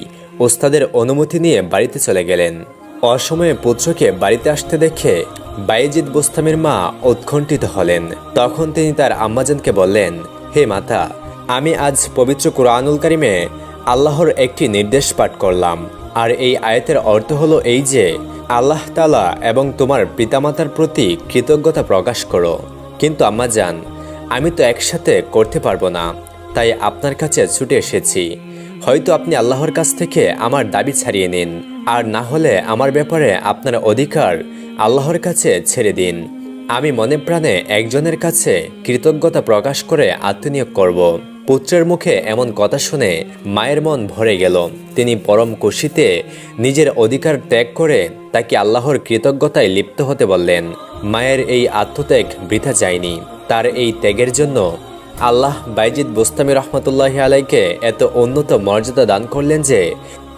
ওস্তাদের অনুমতি নিয়ে বাড়িতে চলে গেলেন। অসময়ে পুত্রকে বাড়িতে আসতে দেখে বাইজিদ বোস্তামীর মা উৎকণ্ঠিত হলেন। তখন তিনি তার আম্মাজানকে বললেন, হে মাতা, আমি আজ পবিত্র কুরআনুল কারীমে আল্লাহর একটি নির্দেশ পাঠ করলাম, আর এই আয়াতের অর্থ হলো এই যে আল্লাহ তাআলা এবং তোমার পিতামাতার প্রতি কৃতজ্ঞতা প্রকাশ করো। কিন্তু আম্মাজান, আমি তো একসাথে করতে পারবো না, তাই আপনার কাছে ছুটে এসেছি। হয়তো আপনি আল্লাহর কাছ থেকে আমার দাবি ছাড়িয়ে নিন, আর না হলে আমার ব্যাপারে আপনার অধিকার আল্লাহর কাছে ছেড়ে দিন। আমি মনে প্রাণে একজনের কাছে কৃতজ্ঞতা প্রকাশ করে আত্মনিয়োগ করব। পুত্রের মুখে এমন কথা শুনে মায়ের মন ভরে গেল। তিনি পরম খুশিতে নিজের অধিকার ত্যাগ করে তাকে আল্লাহর কৃতজ্ঞতায় লিপ্ত হতে বললেন। মায়ের এই আত্মত্যাগ বৃথা যায়নি। তার এই ত্যাগের জন্য আল্লাহ বাইজিদ বোস্তামী রহমাতুল্লাহি আলাইহিকে এত উন্নত মর্যাদা দান করলেন যে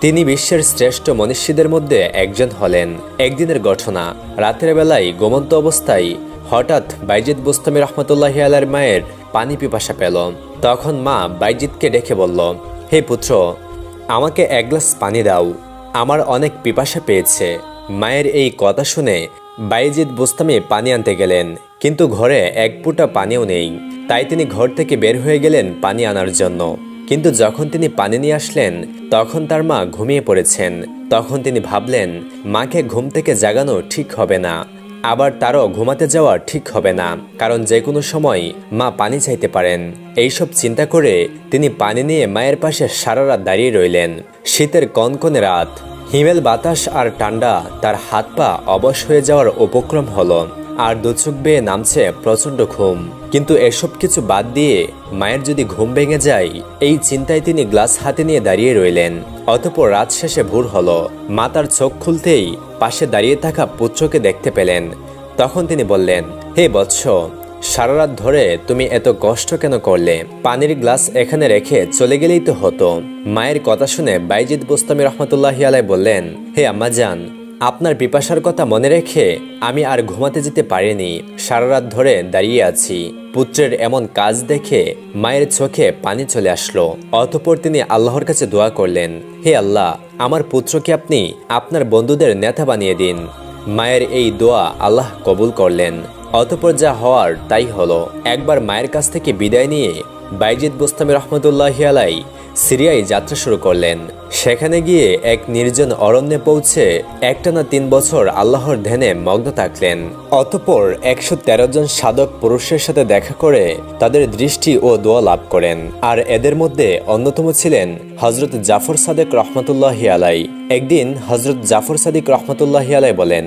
তিনি বিশ্বের শ্রেষ্ঠ মনীষীদের মধ্যে একজন হলেন। একদিনের ঘটনা, রাতের বেলায় ঘুমন্ত অবস্থায় হঠাৎ বাইজিদ বোস্তামী রহমাতুল্লাহি আলাইহির মায়ের পানি পিপাসা পেল। তখন মা বাইজিদকে ডেকে বলল, হে পুত্র, আমাকে এক গ্লাস পানি দাও, আমার অনেক পিপাসা পেয়েছে। মায়ের এই কথা শুনে বাইজিদ বুস্তামি পানি আনতে গেলেন, কিন্তু ঘরে এক ফুটা পানিও নেই। তাই তিনি ঘর থেকে বের হয়ে গেলেন পানি আনার জন্য। কিন্তু যখন তিনি পানি নিয়ে আসলেন তখন তার মা ঘুমিয়ে পড়েছেন। তখন তিনি ভাবলেন মাকে ঘুম থেকে জাগানো ঠিক হবে না, আবার তারও ঘুমাতে যাওয়া ঠিক হবে না, কারণ যে কোনো সময় মা পানি চাইতে পারেন। এইসব চিন্তা করে তিনি পানি নিয়ে মায়ের পাশে সারা রাত দাঁড়িয়ে রইলেন। শীতের কনকনে রাত, হিমেল বাতাস আর ঠান্ডা, তার হাত পা অবশ হয়ে যাওয়ার উপক্রম হলো আর দুচোখ বেয়ে নামছে প্রচন্ড ঘুম। কিন্তু এসব কিছু বাদ দিয়ে মায়ের যদি ঘুম ভেঙে যায়, এই চিন্তায় তিনি গ্লাস হাতে নিয়ে দাঁড়িয়ে রইলেন। অতঃপর রাত শেষে ভোর হলো। মা তার চোখ খুলতেই পাশে দাঁড়িয়ে থাকা পুত্রকে দেখতে পেলেন। তখন তিনি বললেন, হে বৎস, সারা রাত ধরে তুমি এত কষ্ট কেন করলে? পানির গ্লাস এখানে রেখে চলে গেলেই তো হতো। মায়ের কথা শুনে বাইজিদ বুস্তামি রহমতুল্লাহি আলাইহি বললেন, হে আম্মাজান, আপনার পিপাসার কথা মনে রেখে আমি আর ঘুমাতে যেতে পারিনি, সারা রাত ধরে দাঁড়িয়ে আছি। পুত্রের এমন কাজ দেখে মায়ের চোখে পানি চলে আসলো। অতঃপর তিনি আল্লাহর কাছে দোয়া করলেন, হে আল্লাহ, আমার পুত্রকে আপনি আপনার বন্ধুদের নেতা বানিয়ে দিন। মায়ের এই দোয়া আল্লাহ কবুল করলেন। অতঃপর যা হওয়ার তাই হলো। একবার মায়ের কাছ থেকে বিদায় নিয়ে বাইজিদ বুস্তামি রহমতুল্লাহি আলাইহি সিরিয়ায় যাত্রা শুরু করলেন। সেখানে গিয়ে এক নির্জন অরণ্যে পৌঁছে একটানা 3 বছর আল্লাহর ধ্যানে মগ্ন থাকলেন। অতঃপর 113 জন সাধক পুরুষের সাথে দেখা করে তাদের দৃষ্টি ও দোয়া লাভ করেন। আর এদের মধ্যে অন্যতম ছিলেন হযরত জাফর সাদেক রহমতুল্লাহি আলাইহি। একদিন হযরত জাফর সাদিক রহমতুল্লাহি আলাইহি বলেন,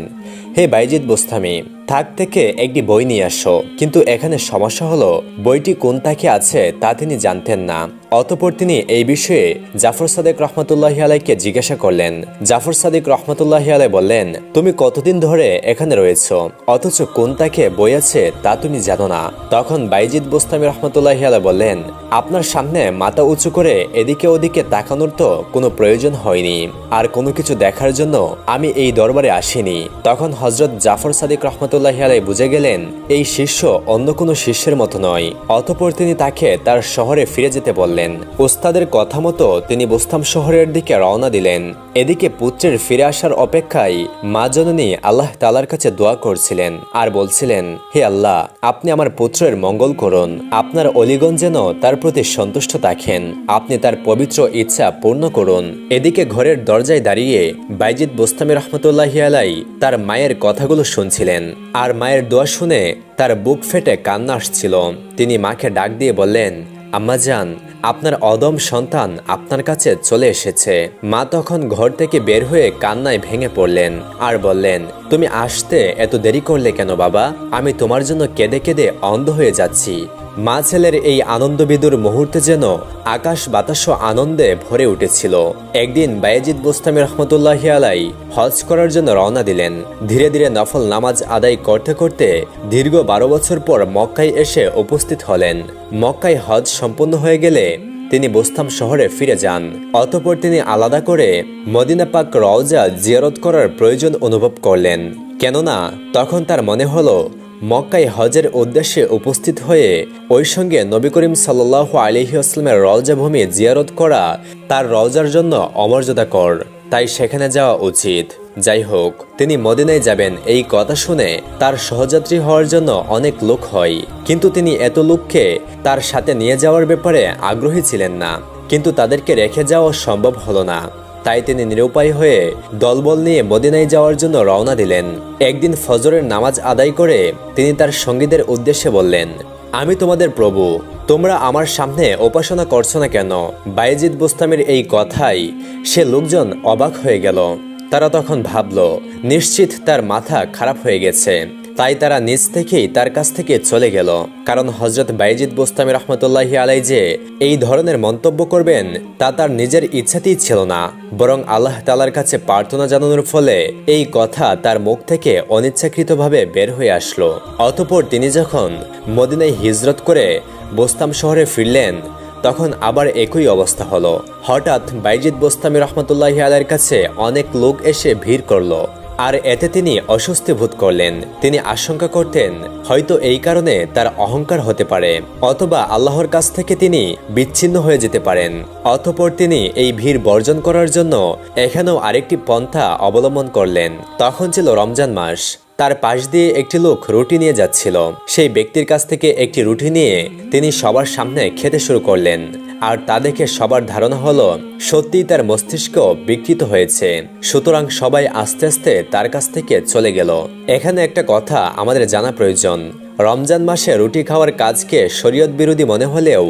হে বাইজিদ বুস্তামি, থাক থেকে একটি বই নিয়ে আসো। কিন্তু এখানে সমস্যা হলো বইটি কোন তাকে আছে তা তিনি জানতেন না। অতঃপর তিনি এই বিষয়ে জাফর সাদেক রহমতুল্লাহি আলাইহিকে জিজ্ঞাসা করলেন। জাফর সাদিক রহমতুল্লাহি আলাইহি বললেন, তুমি কতদিন ধরে এখানে রয়েছো, অথচ কোন তাকে বই আছে তা তুমি জানো না? তখন বাইজিদ বুস্তামি রহমতুল্লাহি আলাইহি বললেন, আপনার সামনে মাথা উঁচু করে এদিকে ওদিকে তাকানোর তো কোনো প্রয়োজন হয়নি, আর কোনো কিছু দেখার জন্য আমি এই দরবারে আসিনি। তখন হযরত জাফর সাদিক রহমতুল্লাহি আলাইহি বুঝে গেলেন এই শিষ্য অন্য কোনো শিষ্যের মতো নয়। অতঃপর তিনি তাকে তার শহরে ফিরে যেতে বললেন। ওস্তাদের কথা মতো তিনি বুস্তাম শহরের দিকে রওনা দিলেন। এদিকে পুত্রের ফিরে আসার অপেক্ষায় মা জননী আল্লাহ তাআলার কাছে দোয়া করছিলেন আর বলছিলেন, হে আল্লাহ, আপনি আমার পুত্রের মঙ্গল করুন। আপনার অলিগণ যেন তার প্রতি সন্তুষ্ট থাকেন। আপনি তার পবিত্র ইচ্ছা পূর্ণ করুন। এদিকে ঘরের দরজায় দাঁড়িয়ে বাইজিদ বুস্তামি রহমতুল্লাহি আলাইহি তার মায়ের কথাগুলো শুনছিলেন। আর মায়ের দোয়া শুনে তার বুক ফেটে কান্না আসছিল। তিনি মাকে ডাক দিয়ে বললেন, আম্মাজান, আপনার অদম সন্তান আপনার কাছে চলে এসেছে। মা তখন ঘর থেকে বের হয়ে কান্নায় ভেঙে পড়লেন আর বললেন, তুমি আসতে এত দেরি করলে কেন বাবা? আমি তোমার জন্য কেঁদে কেঁদে অন্ধ হয়ে যাচ্ছি। মা ছেলের এই আনন্দবিদুর মুহূর্তে যেন আকাশ বাতাস আনন্দে ভরে উঠেছিল। একদিন বাইজিদ বুস্তামি রহমতুল্লাহি আলাইহি হজ করার জন্য রওনা দিলেন। ধীরে ধীরে নফল নামাজ আদায় করতে করতে দীর্ঘ 12 বছর পর মক্কায় এসে উপস্থিত হলেন। মক্কায় হজ সম্পন্ন হয়ে গেলে তিনি বুস্তাম শহরে ফিরে যান। অতঃপর তিনি আলাদা করে মদিনা পাক রওজা জিয়ারত করার প্রয়োজন অনুভব করলেন। কেননা তখন তার মনে হলো মক্কায় হজের উদ্দেশ্যে উপস্থিত হয়ে ওই সঙ্গে নবী করিম সাল্লাল্লাহু আলাইহি ওয়াসাল্লামের রওজা ভূমি জিয়ারত করা তার রওজার জন্য অমর্যাদাকর, তাই সেখানে যাওয়া উচিত। যাই হোক, তিনি মদিনায় যাবেন এই কথা শুনে তার সহযাত্রী হওয়ার জন্য অনেক লোক হয়, কিন্তু তিনি এত লোককে তার সাথে নিয়ে যাওয়ার ব্যাপারে আগ্রহী ছিলেন না। কিন্তু তাদেরকে রেখে যাওয়া সম্ভব হলো না। তাই তিনি নিরুপায় হয়ে দলবল নিয়ে মদিনায় যাওয়ার জন্য রওনা দিলেন। একদিন ফজরের নামাজ আদায় করে তিনি তার সঙ্গীদের উদ্দেশ্যে বললেন, আমি তোমাদের প্রভু, তোমরা আমার সামনে উপাসনা করছো না কেন? বাইজিদ বুস্তামির এই কথাই সে লোকজন অবাক হয়ে গেল। তারা তখন ভাবল নিশ্চিত তার মাথা খারাপ হয়ে গেছে। তাই তারা নিজ থেকেই তার কাছ থেকে চলে গেল। কারণ হযরত বাইজিদ বুস্তামি রহমতুল্লাহি আলাইহি যে এই ধরনের মন্তব্য করবেন তা তার নিজের ইচ্ছাতেই ছিল না, বরং আল্লাহ তাআলার কাছে প্রার্থনা জানানোর ফলে এই কথা তার মুখ থেকে অনিচ্ছাকৃতভাবে বের হয়ে আসলো। অতঃপর তিনি যখন মদিনায় হিজরত করে বুস্তাম শহরে ফিরলেন তখন আবার একই অবস্থা হলো। হঠাৎ বাইজিদ বুস্তামি রহমতুল্লাহি আলাইহির কাছে অনেক লোক এসে ভিড় করলো আর এতে তিনি অস্বস্তি বোধ করলেন। তিনি আশঙ্কা করতেন হয়তো এই কারণে তার অহংকার হতে পারে, অথবা আল্লাহর কাছ থেকে তিনি বিচ্ছিন্ন হয়ে যেতে পারেন। অতঃপর তিনি এই ভিড় বর্জন করার জন্য এখানেও আরেকটি পন্থা অবলম্বন করলেন। তখন ছিল রমজান মাস। তার পাশ দিয়ে একটি লোক রুটি নিয়ে যাচ্ছিল। সেই ব্যক্তির কাছ থেকে একটি রুটি নিয়ে তিনি সবার সামনে খেতে শুরু করলেন। আর তা দেখে সবার ধারণা হলো সত্যিই তার মস্তিষ্ক বিকৃত হয়েছে। সুতরাং সবাই আস্তে আস্তে তার কাছ থেকে চলে গেল। এখানে একটা কথা আমাদের জানা প্রয়োজন। রমজান মাসে রুটি খাওয়ার কাজকে শরীয়ত বিরোধী মনে হলেও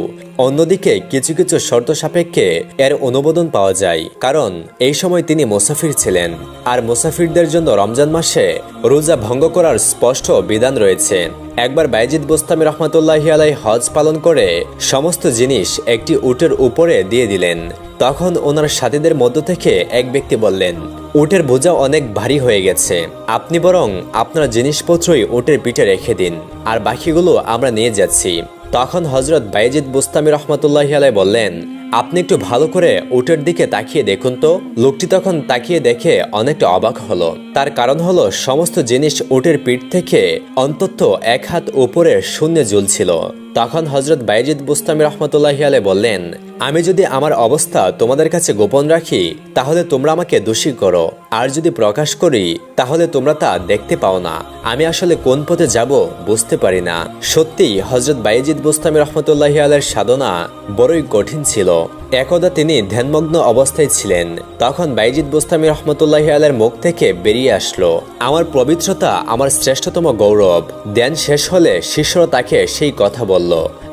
অন্যদিকে কিছু কিছু শর্ত সাপেক্ষে এর অনুমোদন পাওয়া যায়, কারণ এই সময় তিনি মুসাফির ছিলেন। আর মুসাফিরদের জন্য রমজান মাসে রোজা ভঙ্গ করার স্পষ্ট বিধান রয়েছে। একবার বাইজিদ বোস্তামি রহমতুল্লাহি আলাইহি হজ পালন করে সমস্ত জিনিস একটি উটের উপরে দিয়ে দিলেন। তখন ওনার সাথীদের মধ্য থেকে এক ব্যক্তি বললেন, উটের বোঝা অনেক ভারী হয়ে গেছে, আপনি বরং আপনার জিনিসপত্রই উটের পিঠে রেখে দিন, আর বাকিগুলো আমরা নিয়ে যাচ্ছি। তখন হজরত বাইজিদ বোস্তামি রহমতুল্লাহি আলাইহি বললেন, আপনি একটু ভালো করে উটের দিকে তাকিয়ে দেখুন তো। লোকটি তখন তাকিয়ে দেখে অনেকটা অবাক হলো। তার কারণ হলো সমস্ত জিনিস উটের পিঠ থেকে অন্তত 1 হাত উপরে শূন্যে ঝুলছিল। তখন হজরত বাইজিদ বোস্তামি রহমতুল্লাহি আলাইহি বললেন, আমি যদি আমার অবস্থা তোমাদের কাছে গোপন রাখি তাহলে তোমরা আমাকে দোষী করো, আর যদি প্রকাশ করি তাহলে তোমরা তা দেখতে পাও না। আমি আসলে কোন পথে যাব বুঝতে পারি না। সত্যি হজরত বাইজিদ বোস্তামি রহমতুল্লাহি আলাইহির সাধনা বড়ই কঠিন ছিল। একদা তিনি ধ্যানমগ্ন অবস্থায় ছিলেন। তখন বাইজিদ বোস্তামি রহমতুল্লাহি আলাইহির মুখ থেকে বেরিয়ে আসলো, আমার পবিত্রতা আমার শ্রেষ্ঠতম গৌরব। ধ্যান শেষ হলে শিষ্যরা তাকে সেই কথা বলল,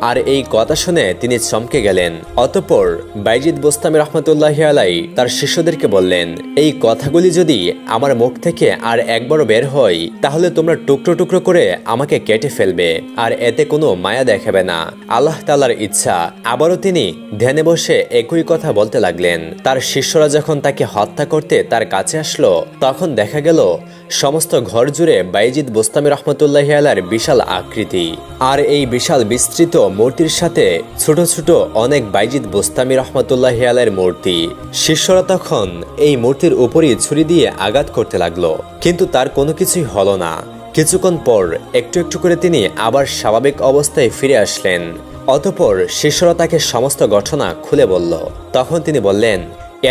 আর এই কথা শুনে তিনি চমকে গেলেন। অতঃপর বাইজিদ বোস্তামি রহমতুল্লাহি আলাইহি তার শিষ্যদেরকে বললেন, এই কথাগুলি যদি আমার মুখ থেকে আর একবারও বের হয় তাহলে তোমরা টুকরো টুকরো করে আমাকে কেটে ফেলবে, আর এতে কোনো মায়া দেখাবে না। আল্লাহ তাআলার ইচ্ছা। আবারও তিনি ধ্যানে বসে একই কথা বলতে লাগলেন। তার শিষ্যরা যখন তাকে হত্যা করতে তার কাছে আসলো তখন দেখা গেল সমস্ত ঘর জুড়ে বাইজিদ বোস্তামি রহমতুল্লাহি আলাইহির বিশাল আকৃতি, আর এই বিশাল বিস্তৃত মূর্তির সাথে ছোট ছোট অনেক বাইজিদ বোস্তামি রহমতুল্লাহি আলাইহির মূর্তি। শিষ্যরা তখন এই মূর্তির উপরই ছুরি দিয়ে আঘাত করতে লাগলো, কিন্তু তার কোনো কিছুই হলো না। কিছুক্ষণ পর একটু একটু করে তিনি আবার স্বাভাবিক অবস্থায় ফিরে আসলেন। অতঃপর শিষ্যরা তাকে সমস্ত ঘটনা খুলে বলল। তখন তিনি বললেন,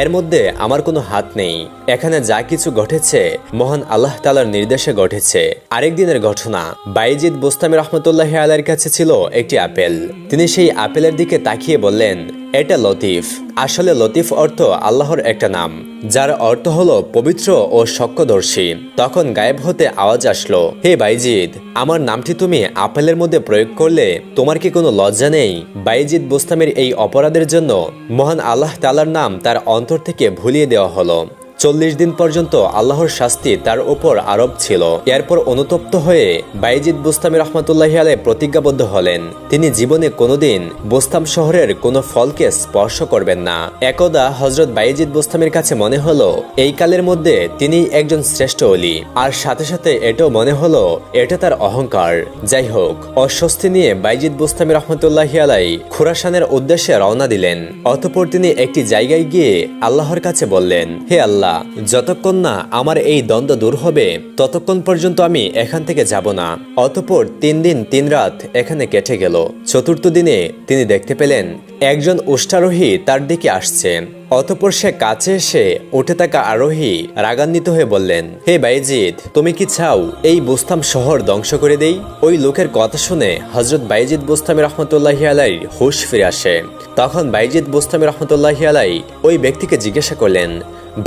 এর মধ্যে আমার কোনো হাত নেই। এখানে যা কিছু ঘটেছে মহান আল্লাহ তাআলার নির্দেশে ঘটেছে। আরেক দিনের ঘটনা, বাইজিদ বোস্তামি রহমতুল্লাহি আলাইহির কাছে ছিল একটি আপেল। তিনি সেই আপেলের দিকে তাকিয়ে বললেন, এটা লতিফ। আসলে লতিফ অর্থ আল্লাহর একটা নাম, যার অর্থ হলো পবিত্র ও সক্যদর্শী। তখন গায়েব হতে আওয়াজ আসলো, হে বাইজিদ, আমার নামটি তুমি আপেলের মধ্যে প্রয়োগ করলে তোমার কি কোনো লজ্জা নেই? বাইজিদ বোস্তামির এই অপরাধের জন্য মহান আল্লাহ তাআলার নাম তার অন্তর থেকে ভুলিয়ে দেওয়া হলো। 40 দিন পর্যন্ত আল্লাহর শাস্তি তার উপর আরোপ ছিল। এরপর অনুতপ্ত হয়ে বাইজিদ বোস্তামি রহমতুল্লাহি আলাইহি প্রতিজ্ঞাবদ্ধ হলেন, তিনি জীবনে কোনোদিন বোস্তাম শহরের কোনো ফলকে স্পর্শ করবেন না। একদা হজরত বাইজিদ বোস্তামির কাছে মনে হলো এই কালের মধ্যে তিনি একজন শ্রেষ্ঠ ওলি, আর সাথে সাথে এটাও মনে হলো এটা তার অহংকার। যাই হোক, অস্বস্তি নিয়ে বাইজিদ বোস্তামি রহমতুল্লাহি আলাইহি খুরাসানের উদ্দেশ্যে রওনা দিলেন। অতঃপর তিনি একটি জায়গায় গিয়ে আল্লাহর কাছে বললেন, হে আল্লাহ, যতক্ষণ না আমার এই দ্বন্দ্ব দূর হবে ততক্ষণ পর্যন্ত আমি এখান থেকে যাব না। অতঃপর 3 দিন 3 রাত এখানে কেটে গেল। চতুর্থ দিনে তিনি দেখতে পেলেন একজন উষ্টারোহী তার দিকে আসছে। অতঃপর সে কাছে এসে উঠে থাকা আরোহী রাগান্বিত হয়ে বললেন, হে বাইজিদ, তুমি কি চাও এই বোস্তাম শহর ধ্বংস করে দেই? ওই লোকের কথা শুনে হজরত বাইজিদ বোস্তামি রহমতুল্লাহি আলাইহির হুঁশ ফিরে আসে। তখন বাইজিদ বোস্তামি রহমতুল্লাহি আলাইহি ওই ব্যক্তিকে জিজ্ঞাসা করলেন,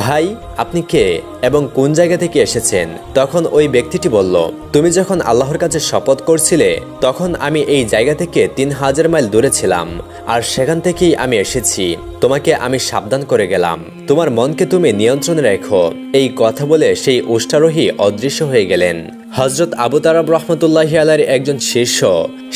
ভাই, আপনি কে এবং কোন জায়গা থেকে এসেছেন? তখন ওই ব্যক্তিটি বলল, তুমি যখন আল্লাহর কাছে শপথ করছিলে তখন আমি এই জায়গা থেকে 3000 মাইল দূরে ছিলাম, আর সেখান থেকেই আমি এসেছি। তোমাকে আমি সাবধান করে গেলাম, তোমার মনকে তুমি নিয়ন্ত্রণে রেখো। এই কথা বলে সেই উষ্টারোহী অদৃশ্য হয়ে গেলেন। হজরত আবু তারাব রহমতুল্লাহি আলাইহির একজন শিষ্য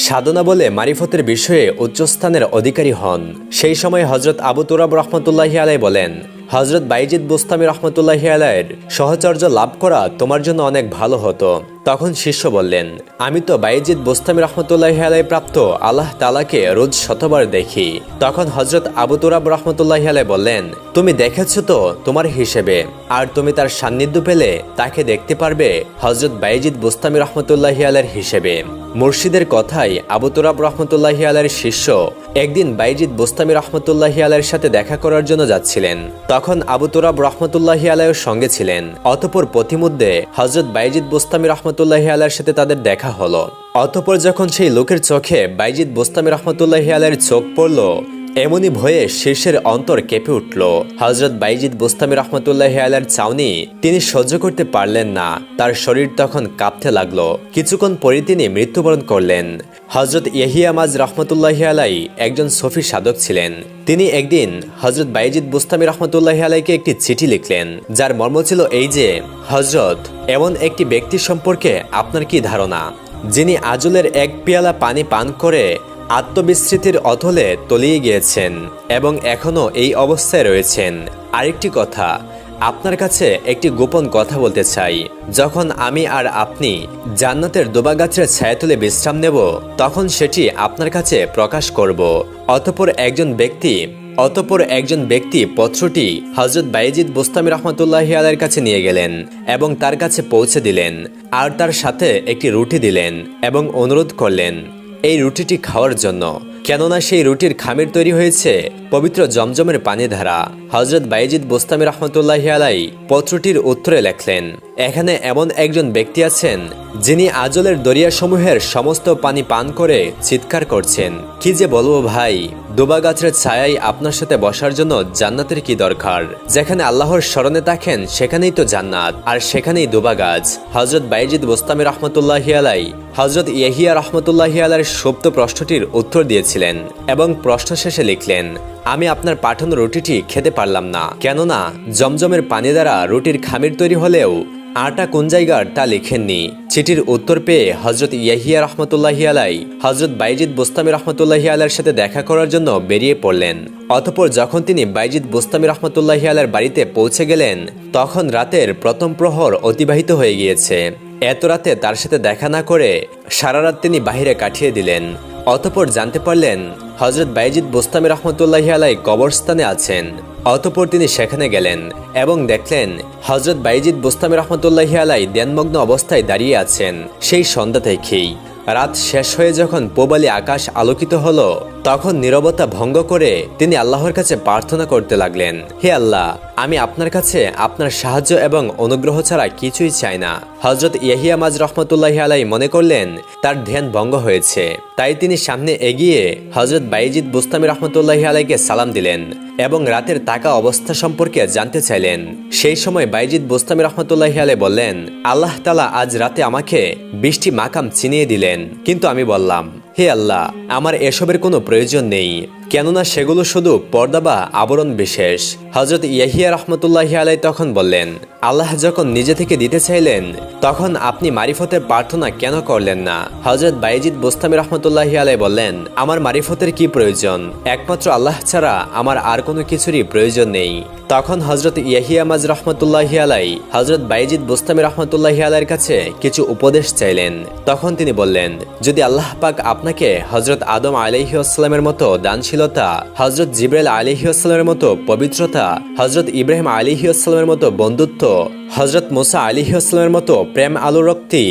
সাধনা বলে মারিফতের বিষয়ে উচ্চস্থানের অধিকারী হন। সেই সময় হজরত আবু তুরাব রহমতুল্লাহি আলাইহি বলেন, হজরত বাইজিদ বোস্তামি রহমতুল্লাহি আলাইহির সহচর্য লাভ করা তোমার জন্য অনেক ভালো হতো। তখন শিষ্য বললেন, আমি তো বাইজিদ বোস্তামি রহমতুল্লাহি আলাইহি প্রাপ্ত আল্লাহ তাআলাকে রোজ শতবার দেখি। তখন হযরত আবু তুরাব রহমতুল্লাহি আলাইহি বললেন, তুমি দেখেছো তো তোমার হিসেবে, আর তুমি তার সান্নিধ্য পেলে তাকে দেখতে পারবে হযরত বাইজিদ বোস্তামি রহমতুল্লাহি আলাইহির হিসেবে। মুর্শিদের কথাই আবু তুরাব রহমতুল্লাহি আলাইহির শিষ্য একদিন বাইজিদ বোস্তামি রহমতুল্লাহি আলাইহির সাথে দেখা করার জন্য যাচ্ছিলেন। তখন আবু তুরাব রহমতুল্লাহি আলাইহির সঙ্গে ছিলেন। অতঃপর পথিমধ্যে হযরত বাইজিদ বোস্তামি রহমতুল্লাহি আলাইহির সাথে তাদের দেখা হলো। অতঃপর যখন সেই লোকের চোখে বাইজিদ বোস্তামি রহমতুল্লাহি আলাইহির চোখ পড়ল, এমনি ভয়ে শীর্ষের অন্তর কেঁপে উঠল। হযরত বাইজিদ বোস্তামি রহমতুল্লাহি আলাইহির চাউনি তিনি সহ্য করতে পারলেন না। তার শরীর তখন কাঁপতে লাগলো। কিছুক্ষণ পরে তিনি মৃত্যুবরণ করলেন। হযরত ইয়াহিয়া মাজ রহমতুল্লাহি আলাইহি একজন সফি সাধক ছিলেন। তিনি একদিন হযরত বাইজিদ বোস্তামি রহমতুল্লাহি আলাইহিকে একটি চিঠি লিখলেন, যার মর্ম ছিল এই যে, হযরত, এমন একটি ব্যক্তি সম্পর্কে আপনার কি ধারণা, যিনি আজলের এক পেয়ালা পানি পান করে আত্মবিস্মৃতির অতলে তলিয়ে গিয়েছেন এবং এখনো এই অবস্থায় রয়েছেন। আরেকটি কথা, আপনার কাছে একটি গোপন কথা বলতে চাই। যখন আমি আর আপনি জান্নাতের দুবা গাছের ছায়াতলে বিশ্রাম নেব, তখন সেটি আপনার কাছে প্রকাশ করব। অতঃপর একজন ব্যক্তি পত্রটি হযরত বাইজিদ বোস্তামি রহমতুল্লাহি আলাইহির কাছে নিয়ে গেলেন এবং তার কাছে পৌঁছে দিলেন, আর তার সাথে একটি রুটি দিলেন এবং অনুরোধ করলেন এই রুটিটি খাওয়ার জন্য, কেননা সেই রুটির খামির তৈরি হয়েছে পবিত্র জমজমের পানি দ্বারা। হযরত বাইজিদ বোস্তামি রহমতুল্লাহি আলাইহি পত্রটির উত্তরে লেখলেন, এখানে এমন একজন ব্যক্তি আছেন যিনি আজলের দরিয়াসমূহের সমস্ত পানি পান করে চিৎকার করছেন, কি যে বলবো ভাই, দুবা গাছের ছায়ায় আপনার সাথে বসার জন্য জান্নাতের কি দরকার? যেখানে আল্লাহর স্মরণে থাকেন সেখানেই তো জান্নাত, আর সেখানেই দুবা গাছ। হযরত বাইজিদ বোস্তামি রহমতুল্লাহি আলাইহি হযরত ইয়াহিয়া রহমতুল্লাহি আলাইহির সুপ্ত প্রশ্নটির উত্তর দিয়েছিলেন এবং প্রশ্ন শেষে লিখলেন, আমি আপনার পাঠানো রুটিটি খেতে পারলাম না, কেননা জমজমের পানি দ্বারা রুটির খামির তৈরি হলেও আটা কোন জায়গার তা লিখেননি। চিঠির উত্তর পেয়ে হযরত ইয়াহিয়া রহমতুল্লাহি আলাইহি হযরত বাইজিদ বোস্তামি রহমতুল্লাহি আলাইহির সাথে দেখা করার জন্য বেরিয়ে পড়লেন। অতঃপর যখন তিনি বাইজিদ বোস্তামি রহমতুল্লাহি আলাইহির বাড়িতে পৌঁছে গেলেন, তখন রাতের প্রথম প্রহর অতিবাহিত হয়ে গিয়েছে। এত রাতে তার সাথে দেখা না করে সারা রাত তিনি বাহিরে কাটিয়ে দিলেন। অতঃপর জানতে পারলেন হযরত বাইজিদ বোস্তামি রহমতুল্লাহি আলাইহি কবরস্থানে আছেন। অতঃপর তিনি সেখানে গেলেন এবং দেখলেন হযরত বাইজিদ বোস্তামি রহমতুল্লাহি আলাইহি ধ্যানমগ্ন অবস্থায় দাঁড়িয়ে আছেন। সেই সন্ধ্যা থেকেই রাত শেষ হয়ে যখন পূবালি আকাশ আলোকিত হলো, তখন নীরবতা ভঙ্গ করে তিনি আল্লাহর কাছে প্রার্থনা করতে লাগলেন, হে আল্লাহ, আমি আপনার কাছে আপনার সাহায্য এবং অনুগ্রহ ছাড়া কিছুই চাই না। হযরত ইয়াহিয়া মাজ রহমতুল্লাহি আলাইহি মনে করলেন তার ধ্যান ভঙ্গ হয়েছে, তাই তিনি সামনে এগিয়ে হযরত বাইজিদ বোস্তামি রহমতুল্লাহি আলাইহিকে সালাম দিলেন এবং রাতের তাকা অবস্থা সম্পর্কে জানতে চাইলেন। সেই সময় বাইজিদ বোস্তামি রহমতুল্লাহি আলাইহি বললেন, আল্লাহ তাআলা আজ রাতে আমাকে 20টি মাকাম চিনিয়ে দিলেন, কিন্তু আমি বললাম, হে আল্লাহ, আমার এসবের কোনো প্রয়োজন নেই, কেননা সেগুলো শুধু পর্দা বা আবরণ বিশেষ। হযরত ইয়াহিয়া রহমতুল্লাহি আলাইহি তখন বললেন, আল্লাহ যখন নিজে থেকে দিতে চাইলেন, তখন আপনি মারিফতের প্রার্থনা কেন করলেন না? হযরত বাইজিদ বোস্তামি রহমতুল্লাহি আলাইহি বললেন, আমার মারিফতের কি প্রয়োজন? একমাত্র আল্লাহ ছাড়া আমার আর কোনো কিছুরই প্রয়োজন নেই। তখন হযরত ইয়াহিয়া মাজ রহমতুল্লাহি আলাইহি হযরত বাইজিদ বোস্তামি রহমতুল্লাহি আলাইহির কাছে কিছু উপদেশ চাইলেন। তখন তিনি বললেন, যদি আল্লাহ পাক আপনাকে হযরত আদম আলাইহিস সালামের মতো দানশীলতা, হযরত জিবরাইল আলাইহিস সালামের মতো পবিত্রতা, হযরত ইব্রাহিম আলাইহিস সালামের মতো বন্ধুত্ব, হযরত মুসা আলাইহিস সালামের মতো প্রেম আলোরক্তি,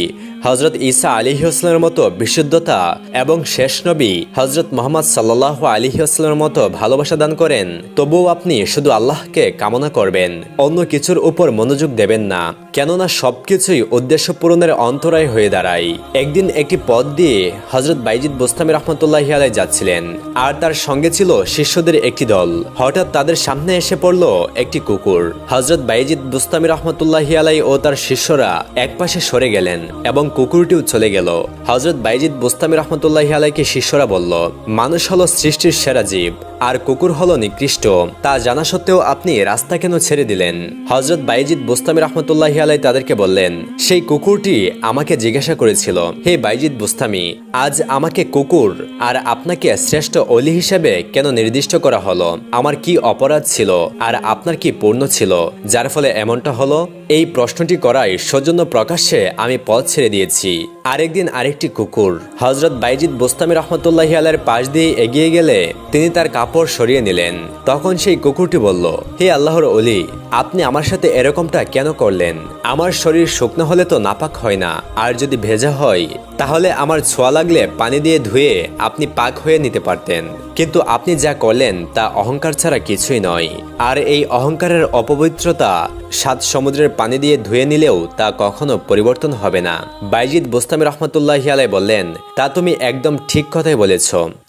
হযরত ঈসা আলাইহিস সালামের মতো বিশুদ্ধতা এবং শেষ নবী হযরত মুহাম্মদ সাল্লাল্লাহু আলাইহি ওয়াসাল্লামের মতো ভালোবাসা দান করেন, তবুও আপনি শুধু আল্লাহকে কামনা করবেন, অন্য কিছুর উপর মনোযোগ দেবেন না, কেননা সবকিছুই উদ্দেশ্য পূরণের অন্তরায় হয়ে দাঁড়ায়। একদিন একটি পথ দিয়ে হযরত বাইজিদ বোস্তামি রহমতুল্লাহি আলাইহি যাচ্ছিলেন, আর তার সঙ্গে ছিল শিষ্যদের একটি দল। হঠাৎ তাদের সামনে এসে পড়ল একটি কুকুর। হযরত বাইজিদ বোস্তামি রহমতুল্লাহি আলাইহি ও তার শিষ্যরা একপাশে সরে গেলেন এবং কুকুরটিও চলে গেল। হযরত বাইজিদ বোস্তামি রহমতুল্লাহি আলাইহিকে শিষ্যরা বলল, মানুষ হলো সৃষ্টির সেরা জীব, আর কুকুর হলো নিকৃষ্ট, তা জানা সত্ত্বেও আপনি রাস্তা কেন ছেড়ে দিলেন? হযরত বাইজিদ বুস্তামি রাহমাতুল্লাহি আলাইহি তাদেরকে বললেন, সেই কুকুরটি আমাকে জিজ্ঞাসা করেছিল, হে বাইজিদ বুস্তামি, আজ আমাকে কুকুর আর আপনাকে শ্রেষ্ঠ অলি হিসেবে কেন নির্দিষ্ট করা হলো? আমার কি অপরাধ ছিল আর আপনার কি পূর্ণ ছিল যার ফলে এমনটা হলো? এই প্রশ্নটি করায় সৌজন্য প্রকাশ্যে আমি পথ ছেড়ে দিয়েছি। আরেকদিন আরেকটি কুকুর হযরত বাইজিদ বুস্তামি রাহমাতুল্লাহি আলাইহির পাশ দিয়ে এগিয়ে গেলে তিনি তার কাপড় সরিয়ে নিলেন। তখন সেই কুকুরটি বলল, হে আল্লাহর ওলি, আপনি আমার সাথে এরকমটা কেন করলেন? আমার শরীর শুকনো হলে তো নাপাক হয় না, আর যদি ভেজা হয় তাহলে আমার ছোঁয়া লাগলে পানি দিয়ে ধুয়ে আপনি পাক হয়ে নিতে পারতেন, কিন্তু আপনি যা করলেন তা অহংকার ছাড়া কিছুই নয়। আর এই অহংকারের অপবিত্রতা 7 সমুদ্রের পানি দিয়ে ধুয়ে নিলেও তা কখনো পরিবর্তন হবে না। বাইজিদ বুস্তামি রাহমাতুল্লাহি আলাইহি বললেন, তা তুমি একদম ঠিক কথাই বলেছ।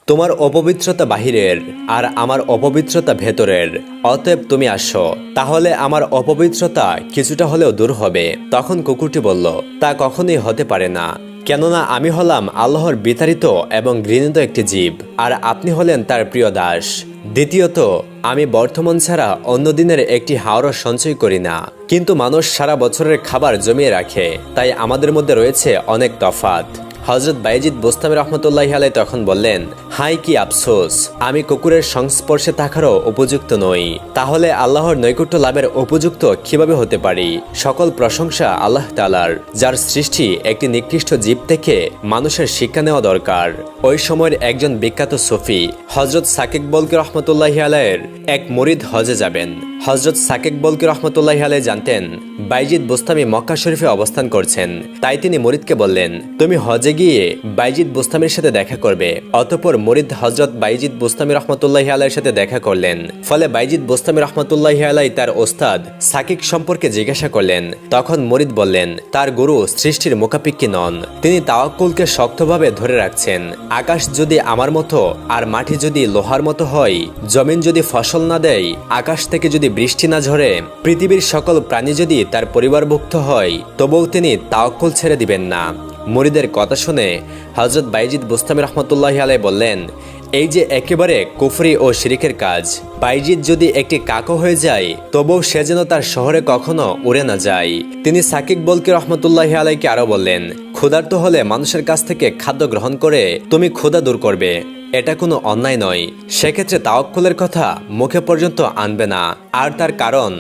তোমার অপবিত্রতা বাহিরের আর আমার অপবিত্রতা ভেতরের, অতএব তুমি আসো, তাহলে আমার অপবিত্রতা কিছুটা হলেও দূর হবে। তখন কুকুরটি বলল, তা কখনোই হতে পারে না, কেননা আমি হলাম আল্লাহর বিতাড়িত এবং ঘৃণিত একটি জীব, আর আপনি হলেন তার প্রিয় দাস। দ্বিতীয়ত, আমি বর্তমান ছাড়া অন্য দিনের একটি হাওড়ও সঞ্চয় করি না, কিন্তু মানুষ সারা বছরের খাবার জমিয়ে রাখে, তাই আমাদের মধ্যে রয়েছে অনেক তফাৎ। হযরত বাইজিদ বুস্তামি রাহমাতুল্লাহি আলাইহি তখন বললেন, হাই কি আফসোস, আমি কুকুরের সংস্পর্শে থাকারও উপযুক্ত নই, তাহলে আল্লাহর নৈকট্য লাভের উপযুক্ত কিভাবে হতে পারি? সকল প্রশংসা আল্লাহ তাআলার, যার সৃষ্টি একটি নিকৃষ্ট জীব থেকে মানুষের শিক্ষা নেওয়া দরকার। ওই সময়ের একজন বিখ্যাত সুফি হযরত সাকিক বলকি রাহমাতুল্লাহি আলাইহির এক মুরিদ হজে যাবেন। হযরত সাকিক বলকি রাহমাতুল্লাহি আলাইহি জানতেন বাইজিদ বুস্তামি মক্কা শরীফে অবস্থান করছেন, তাই তিনি মুরিদকে বললেন, তুমি হজে গিয়ে বাইজিদ বুস্তামির সাথে দেখা করবে। অতঃপর মুরিদ হযরত বাইজিদ বুস্তামি রাহমাতুল্লাহি আলাইহির সাথে দেখা করলেন। ফলে বাইজিদ বুস্তামি রাহমাতুল্লাহি আলাইহি তার ওস্তাদ সাকিক সম্পর্কে জিজ্ঞাসা করলেন। তখন মুরিদ বললেন, তার গুরু সৃষ্টির মুখাপেক্ষী নন, তিনি তাওয়াক্কুলকে শক্তভাবে ধরে রাখছেন। আকাশ যদি আমার মতো আর মাটি যদি লোহার মতো হয়, জমিন যদি ফসল না দেয়, আকাশ থেকে যদি বৃষ্টি না ঝরে, পৃথিবীর সকল প্রাণী যদি তার পরিবারভুক্ত হয়, তবুও তিনি তাওয়াক্কুল ছেড়ে দিবেন না। মুরিদের কথা শুনে হযরত বাইজিদ বুস্তামি রাহমাতুল্লাহি আলাইহি বললেন, এই যে একেবারে কুফরি ও শিরিকের কাজ। বাইজিদ যদি একটি কাকও হয়ে যায়, তবুও সে যেন তার শহরে কখনো উড়ে না যায়। তিনি সাকিক বলকি রাহমাতুল্লাহি আলাইহিকে আরো বললেন, ক্ষুধার্ত হলে মানুষের কাছ থেকে খাদ্য গ্রহণ করে তুমি ক্ষুধা দূর করবে, এটা কোনো অন্যায় নয়। সেক্ষেত্রে তাওয়াক্কুলের কথা মুখে পর্যন্ত আনবে না। আর তার কারণ,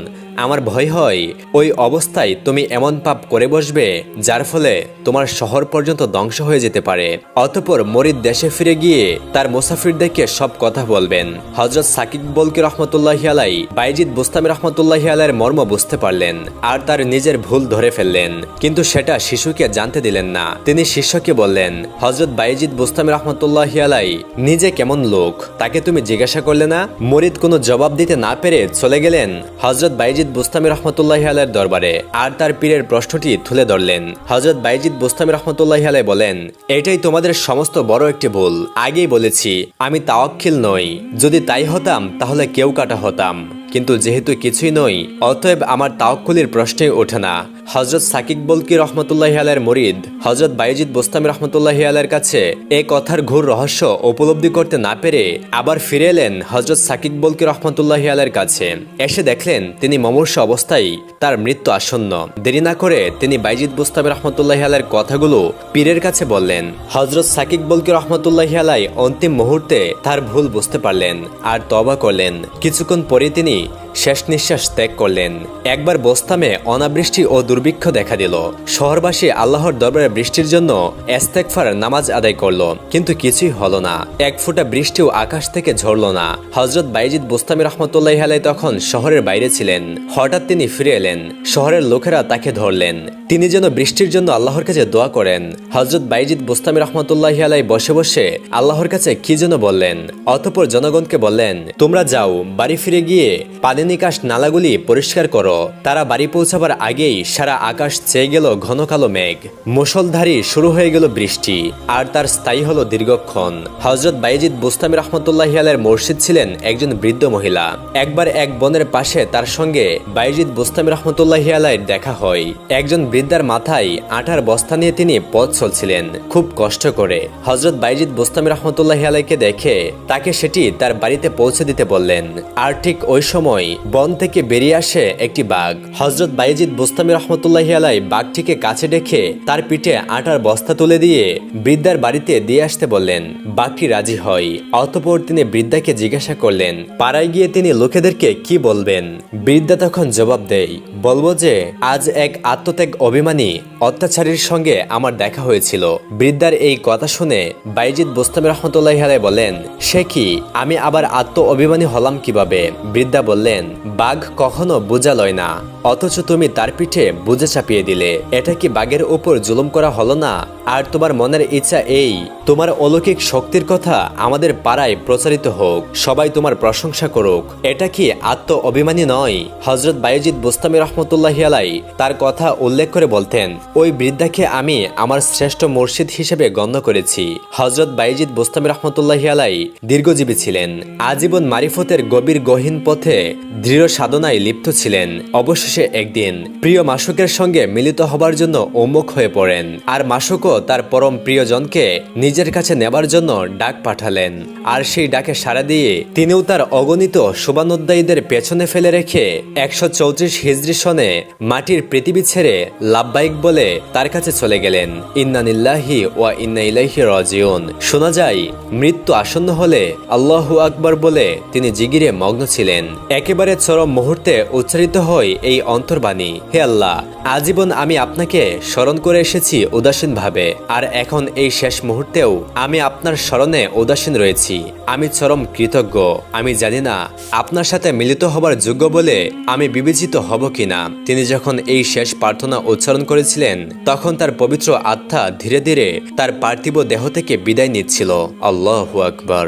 আমার ভয় হয় ওই অবস্থায় তুমি এমন পাপ করে বসবে যার ফলে তোমার শহর পর্যন্ত ধ্বংস হয়ে যেতে পারে। অতঃপর মুরিদ দেশে ফিরে গিয়ে তার মুসাফিরদেরকে সব কথা বলবেন। হযরত সাকিক বলকি রাহমাতুল্লাহি আলাইহি বাইজিদ বুস্তামি রাহমাতুল্লাহি আলাইহির মর্ম বুঝতে পারলেন আর তার নিজের ভুল ধরে ফেললেন, কিন্তু সেটা শিশুকে জানতে দিলেন না। তিনি শিষ্যকে বললেন, হযরত বাইজিদ বুস্তামি রাহমাতুল্লাহি আলাইহি নিজে কেমন লোক, তাকে তুমি জিজ্ঞাসা করলে না? মুরিদ কোনো জবাব দিতে না পেরে চলে গেলেন হযরত বাইজিদ বুস্তামি রাহমাতুল্লাহি আলাইহির দরবারে আর তার পীরের প্রশ্নটি তুলে ধরলেন। হযরত বাইজিদ বুস্তামি রাহমাতুল্লাহি আলাইহি বলেন, এটাই তোমাদের সমস্ত বড় একটি ভুল। আগেই বলেছি আমি তাওয়াক্কিল নই, যদি তাই হতাম তাহলে কেউ কাটা হতাম, কিন্তু যেহেতু কিছুই নই, অতএব আমার তাওয়াক্কুলের প্রশ্নই ওঠে না। হযরত সাকিক বলকি রাহমাতুল্লাহি আলাইহির মুরিদ হযরত বাইজিদ বুস্তামি রাহমাতুল্লাহি আলাইহির কাছে এই কথার ঘোর রহস্য উপলব্ধি করতে না পেরে আবার ফিরে এলেন হযরত সাকিক বলকি রাহমাতুল্লাহি আলাইহির কাছে। এসে দেখলেন তিনি মুমূর্ষ অবস্থায়, তার মৃত্যু আসন্ন। দেরি না করে তিনি বাইজিদ বুস্তামি রাহমাতুল্লাহি আলাইহির কথাগুলো পীরের কাছে বললেন। হযরত সাকিক বলকি রাহমাতুল্লাহি আলাইহি অন্তিম মুহূর্তে তার ভুল বুঝতে পারলেন আর তওবা করলেন। কিছুক্ষণ পরে তিনি শেষ নিঃশ্বাস ত্যাগ করলেন। একবার বোস্তামে অনাবৃষ্টি ও দুর্ভিক্ষ দেখা দিল। শহরবাসী আল্লাহর দরবারে বৃষ্টির জন্য ইস্তেগফার নামাজ আদায় করলো, কিন্তু কিছুই হলো না। এক ফোঁটা বৃষ্টিও আকাশ থেকে ঝরলো না। হযরত বাইজিদ বুস্তামি রাহমাতুল্লাহি আলাইহি তখন শহরের বাইরে ছিলেন। হঠাৎ তিনি ফিরে এলেন। শহরের লোকেরা তাকে ধরলেন। তিনি যেন বৃষ্টির জন্য আল্লাহর কাছে দোয়া করেন। হযরত বাইজিদ বুস্তামি রাহমাতুল্লাহি আলাইহি বসে বসে আল্লাহর কাছে কি যেন বললেন। অতঃপর জনগণকে বললেন, তোমরা যাও, বাড়ি ফিরে গিয়ে পানি নিকাশ নালাগুলি পরিষ্কার করো। তারা বাড়ি পৌঁছাবার আগেই সারা আকাশ চেয়ে গেল ঘন কালো মেঘ, মুষলধারী শুরু হয়ে গেল বৃষ্টি, আর তার স্থায়ী হলো দীর্ঘক্ষণ। হযরত বাইজিদ বুস্তামি রাহমাতুল্লাহি আলাইহির মুর্শিদ ছিলেন একজন বৃদ্ধ মহিলা। একবার এক বনের পাশে তার সঙ্গে বাইজিদ বুস্তামি রাহমাতুল্লাহি আলাইহির দেখা হয়। একজন বৃদ্ধার মাথায় আটার বস্তা নিয়ে তিনি পথ চলছিলেন খুব কষ্ট করে। হযরত বাইজিদ বুস্তামি রাহমাতুল্লাহি আলাইহিকে দেখে তাকে সেটি তার বাড়িতে পৌঁছে দিতে বললেন। আর ঠিক ওই সময় বন থেকে বেরিয়ে আসে একটি বাঘ। হযরত বাইজিদ বুস্তামি রাহমাতুল্লাহি আলাইহি বাঘটিকে কাছে ডেকে তার পিঠে আটার বস্তা তুলে দিয়ে বৃদ্ধার বাড়িতে দিয়ে আসতে বললেন। বাঘটি রাজি হয়। অতঃপর তিনি বৃদ্ধাকে জিজ্ঞাসা করলেন, পাড়ায় গিয়ে তিনি লোকেদেরকে কি বলবেন? বৃদ্ধা তখন জবাব দেয়, বলবো যে আজ এক আত্মত্যাগ অভিমানী অত্যাচারীর সঙ্গে আমার দেখা হয়েছিল। বৃদ্ধার এই কথা শুনে বাইজিদ বুস্তামি রাহমাতুল্লাহি আলাইহি বলেন, সে কি, আমি আবার আত্ম অভিমানী হলাম কিভাবে? বৃদ্ধা বললেন, বাঘ কখনো বোঝা লয় না, অথচ তুমি তার পিঠে বোঝা চাপিয়ে দিলে। এটা কি বাঘের উপর জুলুম করা হলো না? আর তোমার মনের ইচ্ছা এই, তোমার অলৌকিক শক্তির কথা আমাদের পাড়ায় প্রচারিত হোক, সবাই তোমার প্রশংসা করুক। এটা কি আত্ম অভিমানী নয়? হযরত বাইজিদ বুস্তামি রাহমাতুল্লাহি আলাইহি তার কথা উল্লেখ করে বলতেন, ওই বৃদ্ধাকে আমি আমার শ্রেষ্ঠ মুর্শিদ হিসেবে গণ্য করেছি। হযরত বাইজিদ বুস্তামি রাহমাতুল্লাহি আলাইহি দীর্ঘজীবী ছিলেন। আজীবন মারিফতের গভীর গহীন পথে দৃঢ় সাধনায় লিপ্ত ছিলেন। অবশেষে একদিন প্রিয় মাসুকের সঙ্গে মিলিত হবার জন্য উন্মুখ হয়ে পড়েন। আর মাসুকও তার পরম প্রিয়জনকে নিজের কাছে নেবার জন্য ডাক পাঠালেন। আর সেই ডাকে সাড়া দিয়ে তিনিও তার অগণিত শুভানুধ্যায়ীদের পেছনে ফেলে রেখে 134 হিজরি সনে মাটির পৃথিবী ছেড়ে লাব্বাইক বলে তার কাছে চলে গেলেন। ইন্না লিল্লাহি ওয়া ইন্না ইলাইহি রাজিউন। শোনা যায় মৃত্যু আসন্ন হলে আল্লাহু আকবার বলে তিনি জিগিরে মগ্ন ছিলেন। একেবারে চরম মুহূর্তে উচ্চারিত হয় এই অন্তর্বাণী, হে আল্লাহ, আজীবন আমি আপনাকে স্মরণ করে এসেছি উদাসীন ভাবে, আর এখন এই শেষ মুহূর্তেও আমি আপনার স্মরণে উদাসীন রয়েছি। আমি চরম কৃতজ্ঞ। আমি জানি না আপনার সাথে মিলিত হবার যোগ্য বলে আমি বিবেচিত হব কিনা। তিনি যখন এই শেষ প্রার্থনা উচ্চারণ করেছিলেন তখন তার পবিত্র আত্মা ধীরে ধীরে তার পার্থিব দেহ থেকে বিদায় নিচ্ছিল। আল্লাহু আকবার।